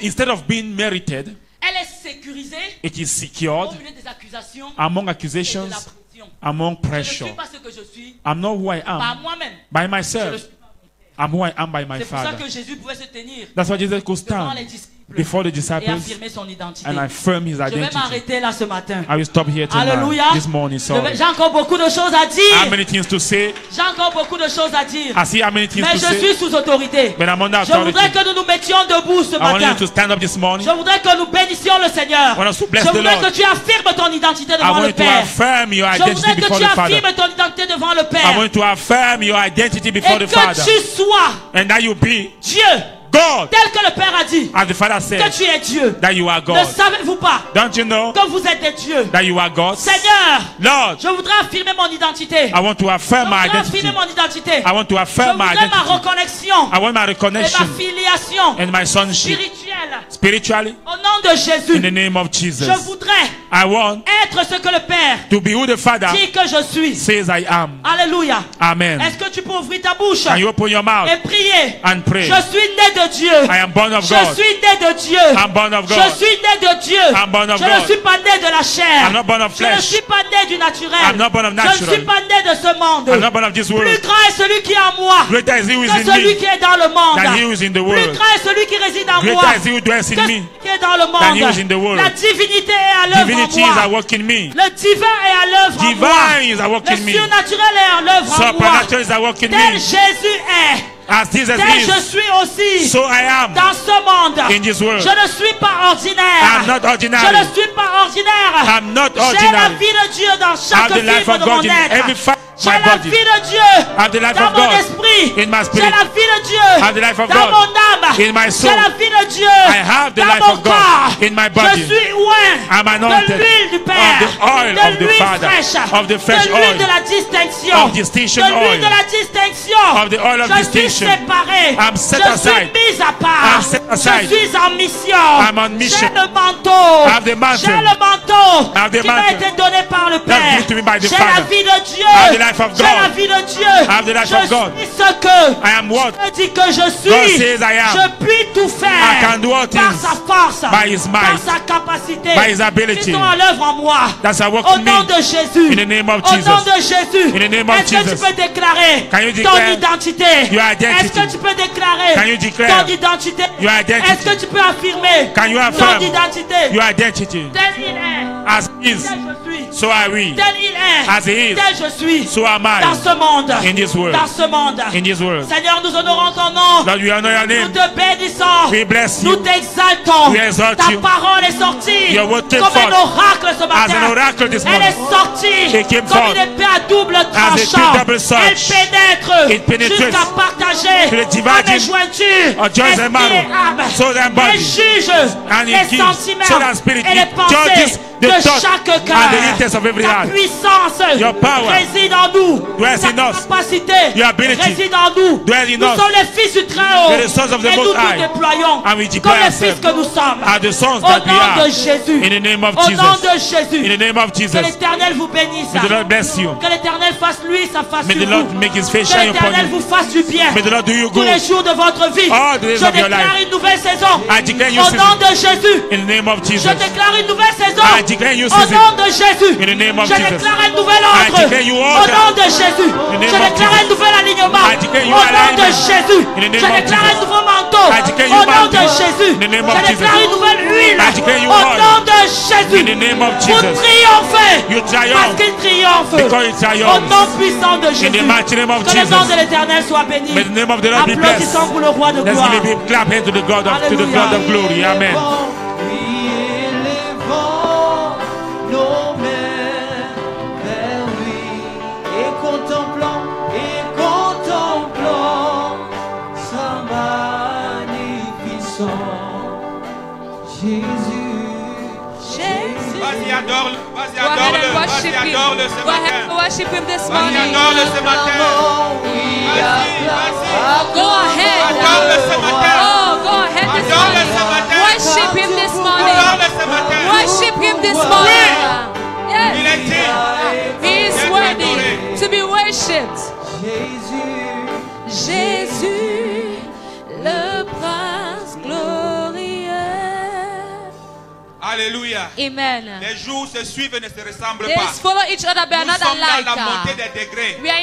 instead of being merited, elle est sécurisée it is au secured milieu des accusations among et de accusations, la pression. among Je ne pressure. suis pas ce que je suis I'm not who I par am moi-même. by Je le myself. suis par mon Père. I'm who I am by my C'est pour ça Father. que Jésus pouvait se tenir That's why Jesus could devant les stand disciples before the et disciples affirmer son identité. and affirm his Je vais identity. m'arrêter là ce matin. I will stop here tonight, Alléluia. this morning. Sorry. J'ai encore beaucoup de choses à How dire. many things to say? J'ai encore beaucoup de choses à dire. I see how many things Mais to je say, suis sous autorité. but I'm under Je voudrais authority. que nous nous mettions debout ce I want matin. you to stand up this morning. Je voudrais que nous bénissions le Seigneur. I want us to bless Je the voudrais Lord. que tu affirmes ton identité I devant want le you to Père. affirm your Je identity voudrais que before tu the Father. affirmes ton identité devant le I Père. want you to affirm your identity before Et the Father. que tu sois And that you be Dieu, God, tel que le Père a dit as the Father que said, tu es Dieu. that you are Ne God. savez-vous pas Don't you know que vous êtes des dieux? that you are God? Seigneur, Lord, je voudrais affirmer mon identité. I want to Je affirm my voudrais identity. affirmer mon identité. I want to Je affirm my voudrais ma identity. reconnexion I want my et ma recognition filiation and my sonship spirituelle. spiritually Au nom de Jésus, in the name of Jesus. je voudrais I want être ce que le Père to be who the Father dit que je suis. says I am. Alléluia. Amen. Est-ce que tu peux ouvrir ta bouche Can you open your mouth et prier? and pray? Je suis né de Dieu. I am born of Je God. suis né de Dieu. I'm born of Je God. suis né de Dieu. I'm born of Je ne God. suis pas né de la chair. I'm not born of Je ne flesh. suis pas né du naturel. I'm not born of Je ne natural. suis pas né de ce monde. I'm not born of this Plus world. grand est celui qui est en moi Greater is he who is que in celui me qui est dans le monde. than he who is in the Plus world. grand est celui qui réside en moi Greater is he who dwells que in me celui qui est dans le than he who is in the monde. world. La divinité est à l'œuvre en Divinities are moi. working me. Le divin est à l'œuvre en moi. Divines are Le working me. surnaturel est à l'œuvre en moi. Supernatural are working Tel me. Jésus est, As Jesus tel je is, suis aussi so I am dans ce monde. in this world. Je ne suis pas ordinaire. I'm not Je ne ordinary. suis pas ordinaire. I'm not J'ai la ordinary. vie de Dieu dans I have chaque the life fibre of de mon God in every être. fiber J'ai of my la body. vie de Dieu I have the life dans of mon God esprit. in my J'ai spirit. la vie de Dieu I have the life of dans God mon âme. in my soul. J'ai la vie de Dieu I have the dans life mon of God corps. in my body. Je suis oint I'm anointed de l'huile du Père, of the oil de of the l'huile Father, fraîche, of the fresh de l'huile oil, de la distinction, of distinction de l'huile oil, de la distinction. of the oil of Je suis distinction. séparé. I'm set Je aside. suis mis à part. I'm set set Je aside. suis en mission. I'm on mission. J'ai le manteau. I have the mantle. J'ai le manteau I have the qui m'a mantle. été donné par le Père. given to me by the J'ai la Father. vie de Dieu. I have the life of J'ai God. la vie de Dieu. I have the life je of God. suis ce que I am what Dieu dit que je suis. God says I am. Je puis tout faire I can do all par things sa force, by His par might, sa capacité, by His ability. qui sont à l'œuvre en moi. That's a work Au in nom me. de Jésus. In the name of Au Jesus. nom de Jésus. In the name of Est-ce que tu Jesus. peux déclarer Can you ton declare identité? your identity? Est-ce que tu peux déclarer Can you declare ton identité? your identity? Est-ce que tu peux affirmer Can you ton affirm identité? your identity? Tel il est, As is, tel je suis. so are we. Tel il est, As he is, tel je suis. so am Dans I. ce monde. In this world. Dans ce monde. In this world. Seigneur, nous honorons ton nom. Lord, we honor your Nous name. te bénissons. We bless Nous you. t'exaltons. We exalt Ta you. parole est sortie Your word came comme un forth oracle ce as matin. an oracle this Elle morning. est sortie It came comme forth une épée à double as a tranchant. two-double sword. Elle pénètre It penetrates jusqu'à partager to the à mes dividing jointures of joints and esprit marrow, et âme. soul and Elle body. juge And it les gives sentiments soul and spirit. et les It pensées judges the de thought chaque and the cœur. intents of every Ta heart. puissance Your power réside en nous. dwells Ta in us. capacité Your ability réside en nous. dwells in Nous us. sommes les fils du Très-Haut. We are the sons of the Et nous Most nous High. déployons And we comme deploy les fils ourselves que nous sommes. are the sons Au that we nom are. de Jésus. In the name of Au nom de Jesus. Jésus. In the name of Que Jesus. l'Éternel vous bénisse. May the Lord bless you. Que l'Éternel fasse lui sa face May sur the Lord vous. make His face Que shine upon l'Éternel you. vous fasse du bien. May the Lord do you Tous les good. jours de votre vie. All the days Je of your déclare life. une nouvelle saison. I declare you Au season. nom de Jésus. In the name of Je Jesus. déclare une nouvelle saison. I declare you Au season. nom de Jésus. In the name of Je Jesus. déclare un nouvel I ordre. declare you Au order. nom de Jésus. In the Je name of déclare un Jesus. nouvel alignement. I declare you Au nom de alignment. Jésus. In the name Je of déclare un Jesus. nouveau manteau. I declare you Au nom de mantle. Jésus. In the name of Je déclare Jesus. une nouvelle huile. I declare you Au oil. nom de Jésus. In the name of Vous Jesus. triomphez. You Parce triumph. qu'il triomphe. Because it Au triumphs. nom puissant de Jésus. In the mighty name of Que le nom de Jesus. l'Éternel soit béni. May the name of the Lord be blessed. Applaudissons pour le roi de Let's gloire. give a big clap hand to the God of glory. Amen. Oui, élevons nos mains vers lui et contemplant sa magnificence. Jésus. Vas-y, adore-le. Vas-y, Go ahead and adore-le. worship Vas-y, him. adore-le ce Go ahead and matin. worship him this Vas-y, morning. adore-le ce matin. Vas-y, vas-y. Go ahead. Adore-le ce matin. Oh, go ahead this Adore-le ce morning. matin. Worship him this morning. Adore-le ce matin. Worship him this morning. Il Yes. est digne. He is worthy to be worshipped. Jésus. Jésus, le prince glorieux. Alléluia. Amen. Les jours se suivent et ne se ressemblent They pas. follow each other but Nous not sommes dans la alike. montée des degrés. We are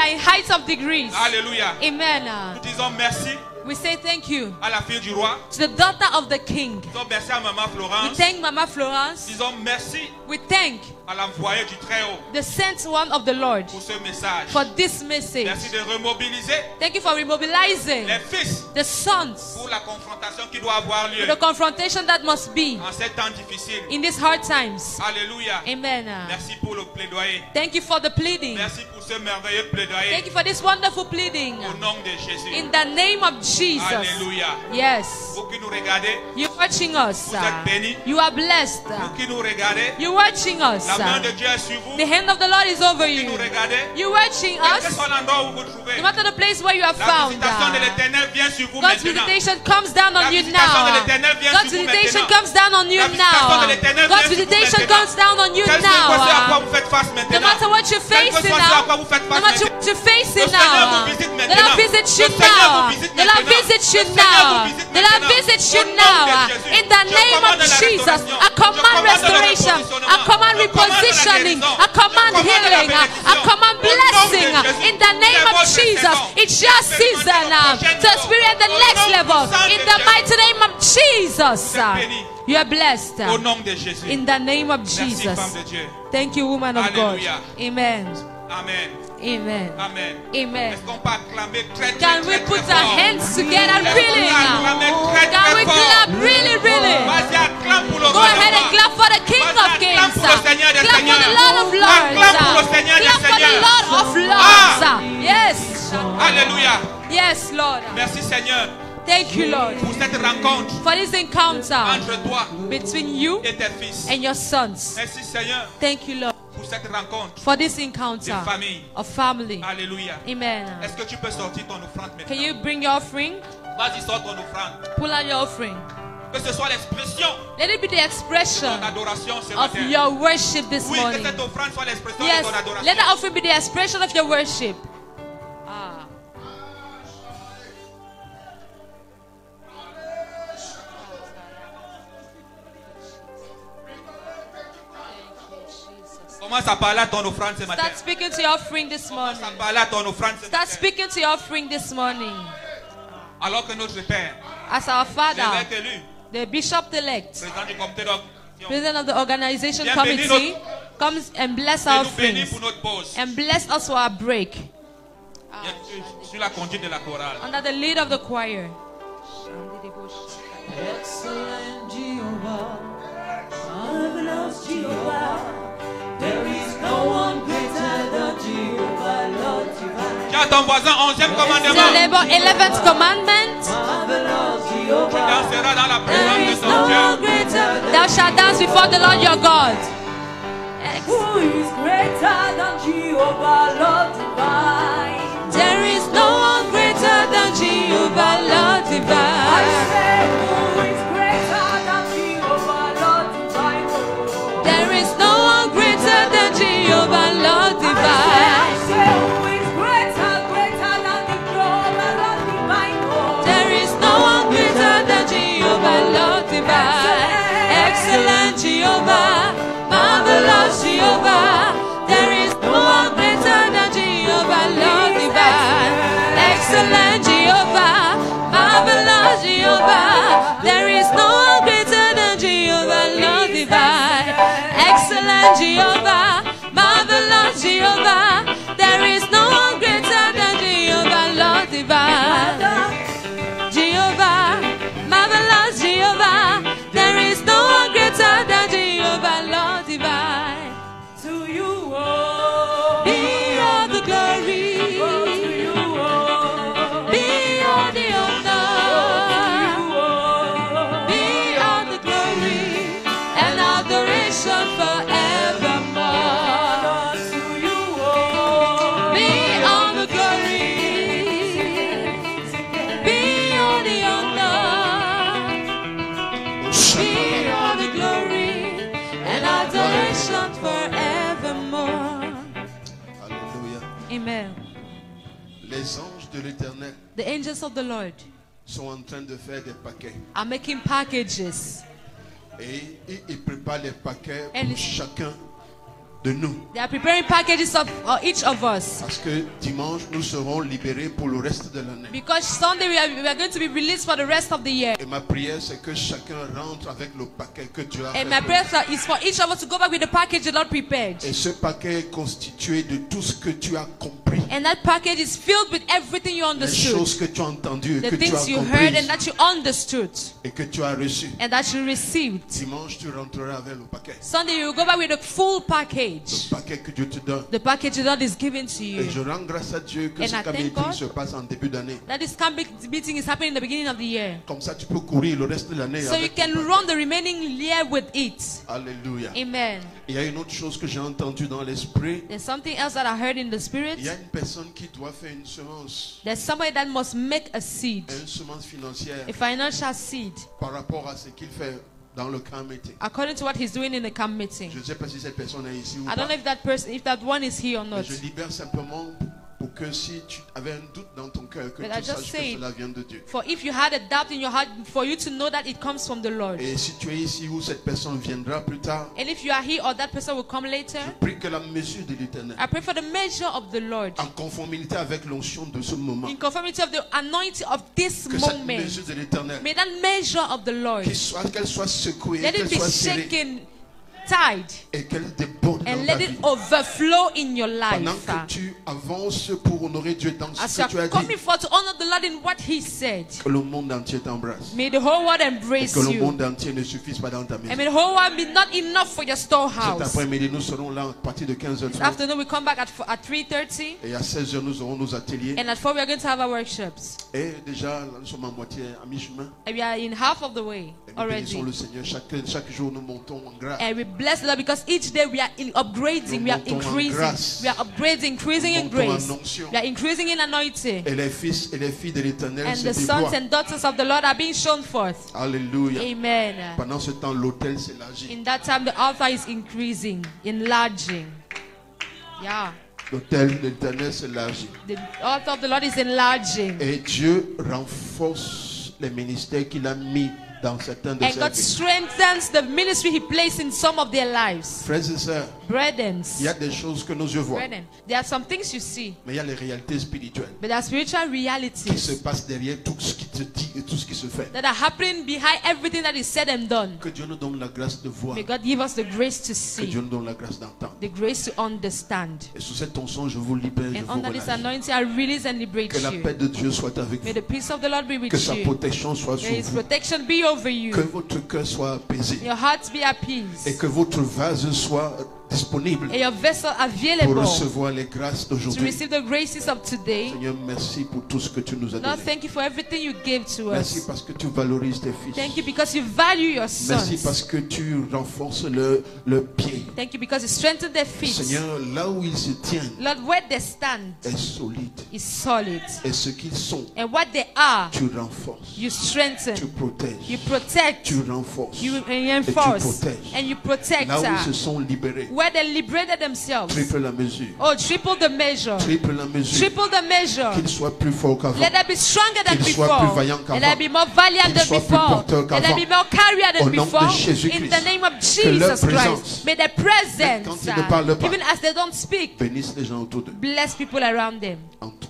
in heights of degrees. Alléluia. Amen. Nous disons merci We say thank you à la fille du roi. to the daughter of the king. Disons merci à Maman We Florence. thank Mama Florence. Disons merci We thank à l'envoyé du Très-Haut the sent one of the Lord pour ce message. for this message. Merci de remobiliser Thank you for remobilizing les fils the sons pour la confrontation qui doit avoir lieu for the confrontation that must be en ces temps difficiles. in these hard times. Alléluia. Amen. Merci pour le plaidoyer. Thank you for the pleading. Merci pour ce merveilleux plaidoyer. Thank you for this wonderful pleading. Au nom de Jésus. In the name of Jesus. Alléluia. Yes. Vous qui nous regardez, You're watching us. vous êtes bénis. You are blessed. Vous qui nous regardez, You're watching us. la main de Dieu est sur vous. The hand of the Lord is over Vous qui you. nous regardez, You're watching quel que us. soit l'endroit où vous vous trouvez, No matter the place where you are la found. visitation de l'Éternel vient sur vous God's maintenant. visitation comes down La on you visitation de now. l'Éternel vient God's sur vous visitation maintenant. comes down on you La visitation de now. l'Éternel God's vient sur vous visitation maintenant. comes down on you Quel que soit ce à quoi now. vous faites face No maintenant. matter what you're Quel que facing soit ce à quoi now, vous faites no face matter maintenant. what you're facing Le Seigneur now, vous visite the maintenant. Lord visits you Le Seigneur now. vous visite The Lord maintenant. visits you Le Seigneur now. vous visite The Lord maintenant. visits you Au nom de now. Jésus. In the Je name of commande la Jesus, restauration. I command Je commande le restoration. I command repositionnement. Je commande la repositioning. guérison. I command Je commande la healing. I bénédiction. command Au nom de blessing. Jésus. In the name C'est of votre Jesus, saison. it's your season to experience the next level. In the mighty name of Jesus, you are blessed. Au nom de Jésus. In the name of Merci, Jesus. femme de Dieu. Thank you, woman of God. Alléluia. Amen. Amen. Amen. Amen. Amen. Est-ce qu'on peut acclamer très, très, Can très, we très put fort? our hands together Est-ce qu'on really peut now? acclamer très, Can we très fort? clap really, really? Vas-y, acclame pour le Go roi ahead des and rois. clap for the King Vas-y, of acclame Kings. pour le Seigneur des Clap for the Seigneurs. Lord of Lords. Acclame pour le Seigneur des Clap for the Seigneurs. Lord of Ah. Lords. Yes. Alléluia. Yes, Lord. Merci Seigneur Thank you, Lord, pour cette rencontre for this encounter entre toi between you et tes fils. and your sons. Merci Seigneur Thank you, Lord, pour cette rencontre for this encounter de famille. of family. Alléluia. Amen. Est-ce que tu peux sortir ton offrande Can maintenant? you bring your offering? Vas-y, sors ton offrande. Pull out your offering. Que ce soit l'expression Let it be the de expression ton adoration ce of matin. your worship this Oui, que morning. cette offrande soit l'expression Yes, de ton adoration. let the offering be the expression of your worship. Ah. Commence à parler à ton offrande ce matin. Start speaking to your offering this morning. Commence à parler à ton offrande ce Start matin. speaking to your offering this morning. Alors que notre Père, As our Father, l'évêque élu, the bishop-elect, président du comité d'organisation, president of the organization Viens committee, bénir comes and bless et our nous bénit offerings pour notre pause. and bless us for our break Sur la conduite de la chorale. under the lead of the choir. Excellent Jehovah, marvelous Jehovah, there is no one greater than Jehovah, Lord divine. Tiens ton voisin, 11e Tell commandement. neighbor, 11th commandment. Marvelous Tu Jehovah, danseras dans la There présence is de no ton one Dieu. greater. Thou shalt dance before the Lord your God. who is greater than Jehovah, Lord divine. There is no one greater than Jehovah, Lord I divine. say, who is greater than Jehovah, Lord divine. Oh. There is no one greater than Jehovah, Lord I divine. say, who is greater, greater than the Jehovah, Lord divine. Oh. There is no one greater than Jehovah, Lord divine. Excellent Jehovah, marvelous Jehovah. There is no one greater than Jehovah, Lord divine. Excellent Jehovah, marvelous Jehovah. There is no one greater than Jehovah, Lord divine. Excellent Jehovah, marvelous Jehovah. There is no one greater than Jehovah, Lord divine. Jehovah, marvelous Jehovah. There is no one greater than Jehovah, Lord divine. To you, oh. Be all the glory. To you, oh. Be all the honor. Be all the glory and adoration forevermore. To you, oh. Be all the glory. Be all the honor. Be all the glory and adoration forevermore. Alléluia. Amen. Les anges de l'Éternel The angels of the Lord sont en train de faire des paquets. are making packages. Et ils préparent les paquets And pour chacun de nous. They are preparing packages of each of us. Parce que dimanche, nous serons libérés pour le reste de l'année. Because Sunday we are going to be released for the rest of the year. Et ma prière, c'est que chacun rentre avec le paquet que Dieu a fait. And my prayer is for each of us to go back with the package the Lord prepared. Et ce paquet est constitué de tout ce que tu as compris. And that package is filled with everything you Les understood. choses que tu as entendues et The que tu as things you heard and comprises that you understood et que tu as reçues. and that you received. Dimanche, tu rentreras avec le paquet. Sunday you will go back with a full Le package. paquet que Dieu te donne. The package the Lord is given to Et je you. rends grâce à Dieu que And ce I thank meeting God se passe en début d'année. That this camp meeting is happening in the beginning of the year. Comme ça, tu peux courir le reste de l'année. So you avec ton can paquet. run the remaining year with it. Alléluia. Amen. Il y a une autre chose que j'ai entendue dans l'esprit. There's something else that I heard in the spirit. Il y a une personne qui doit faire une semence. There's somebody that must make a seed, Une semence financière a financial seed, par rapport à ce qu'il fait dans le camp meeting. according to what he's doing in the camp meeting. Je ne sais pas si cette personne est ici ou I pas. don't know if that person, if that one is here or Mais not. je libère simplement pour que si tu avais un doute dans ton cœur, que But I tu just saches que say- cela vient de Dieu. For if you had a doubt in your heart, for you to know that it comes from the Lord. Et si tu es ici où cette personne viendra plus tard, And if you are here or that person will come later, je prie que la mesure de l'Éternel, I pray for the measure of the Lord, en conformité avec l'onction de ce moment, in conformity of the anointing of this que cette moment. mesure de l'Éternel, May that measure of the Lord, qu'elle soit secouée, let it qu'elle be soit serrée shaken, tied, et qu'elle déborde dans and ta let it vie. overflow in your Pendant life. que tu avances pour honorer Dieu dans As ce you que tu as are dit, coming forth to honor the Lord in what He said, que le monde entier t'embrasse. may the whole world Et embrace que le you. monde entier ne suffise pas dans ta And maison. may the whole world be not enough for your Cet storehouse. après-midi, nous serons là à partir de This 15h30. afternoon we come back at 3:30, Et à 16h, nous aurons nos ateliers. and at 4 we are going to have our workshops. Et déjà, là, nous sommes à moitié, à mi-chemin. And we are in half of the way Et nous bénissons already. le Seigneur. Chaque jour, nous montons en grâce. And we bless the Lord because each day we are upgrading upgrading, we are Nous montons en increasing, grâce. we are upgrading, increasing in Nous montons en grace, onction. we are increasing in anointing, Et les fils et les filles de l'Éternel and se the sons déploient. and daughters of the Lord are being shown forth. Alléluia. Amen. Pendant ce temps, l'autel s'élargit. In that time, the altar is increasing, enlarging. Yeah, L'autel de l'Éternel s'élargit. the altar of the Lord is enlarging. Et Dieu renforce les ministères qu'il a mis dans certains de And ses God vies. strengthens the ministry He placed in some of their lives. Frères et sœurs, Brethren, il y a des choses que nos yeux voient, brethren, there are some things you see, mais il y a les réalités spirituelles but there are spiritual qui se realities passent derrière tout ce qui se dit et tout ce qui se fait. that are happening behind everything that is said and done. Que Dieu nous donne la grâce de voir, May God give us the grace to que see, Dieu nous donne la grâce d'entendre. the grace to understand. Et sous cette onction, je vous libère, je And vous under this relâche. anointing, I release and liberate Que la you. paix de Dieu soit avec May vous. the peace of the Lord be with Que sa you. protection soit sur May His vous. protection be over Que you. votre cœur soit apaisé. May your heart be at Et peace. que votre vase soit disponible And your vessel pour available recevoir les grâces to d'aujourd'hui. receive the graces of today. Seigneur, merci pour tout ce que tu nous as Lord, donné. thank you for everything you gave to Merci us. parce que tu valorises tes Thank fils. you because you value your Merci sons. parce que tu renforces le pied. Thank you because you strengthen their feet. Seigneur, là où ils se tiennent Lord, where they stand est solide. is solid. Et ce qu'ils sont, And what they are, tu renforces. you strengthen. Tu protèges. You protect. Tu renforces. You reinforce. protèges. And you protect. Là où ils se sont libérés, Where they liberated themselves. triple la mesure. Oh, triple the measure. Triple la mesure. Triple the measure. Qu'ils soient plus forts qu'avant. Let them be stronger than Qu'ils soient before. plus vaillants qu'avant. Let them be more valiant Qu'ils than soient plus before. porteurs Let them qu'avant. be more carrier Au than nom de before. Jésus-Christ. In the name of Que leur Jesus présence, Christ. May their presence, quand ils ne parlent pas, even as they don't speak, bénisse les gens autour d'eux. bless people around them.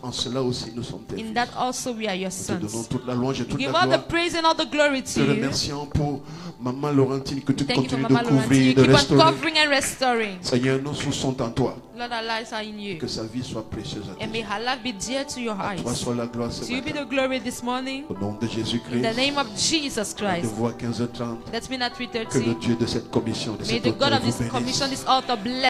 En cela aussi, nous sommes tes In fils. that also we are your Nous te donnons sons. toute la louange et toute Give la all the gloire. praise and all the glory Te to you. remercions pour Maman Laurentine que tu Thank you for continues Mama de Laurentine. couvrir, You de keep on restaurer. covering and restoring. Seigneur, nos sous sont en toi. Lord, our lives are in you. Que sa vie soit précieuse à And toi. may her life be dear to your À toi eyes. soit la gloire ce To you be matin. the glory this morning. Au nom de In Jésus-Christ. the name of Jesus De Christ. voir 15h30. Let's be at Que le 3:30. Dieu de cette commission, de May cette the God autel of vous this bénisse. commission, this altar, bless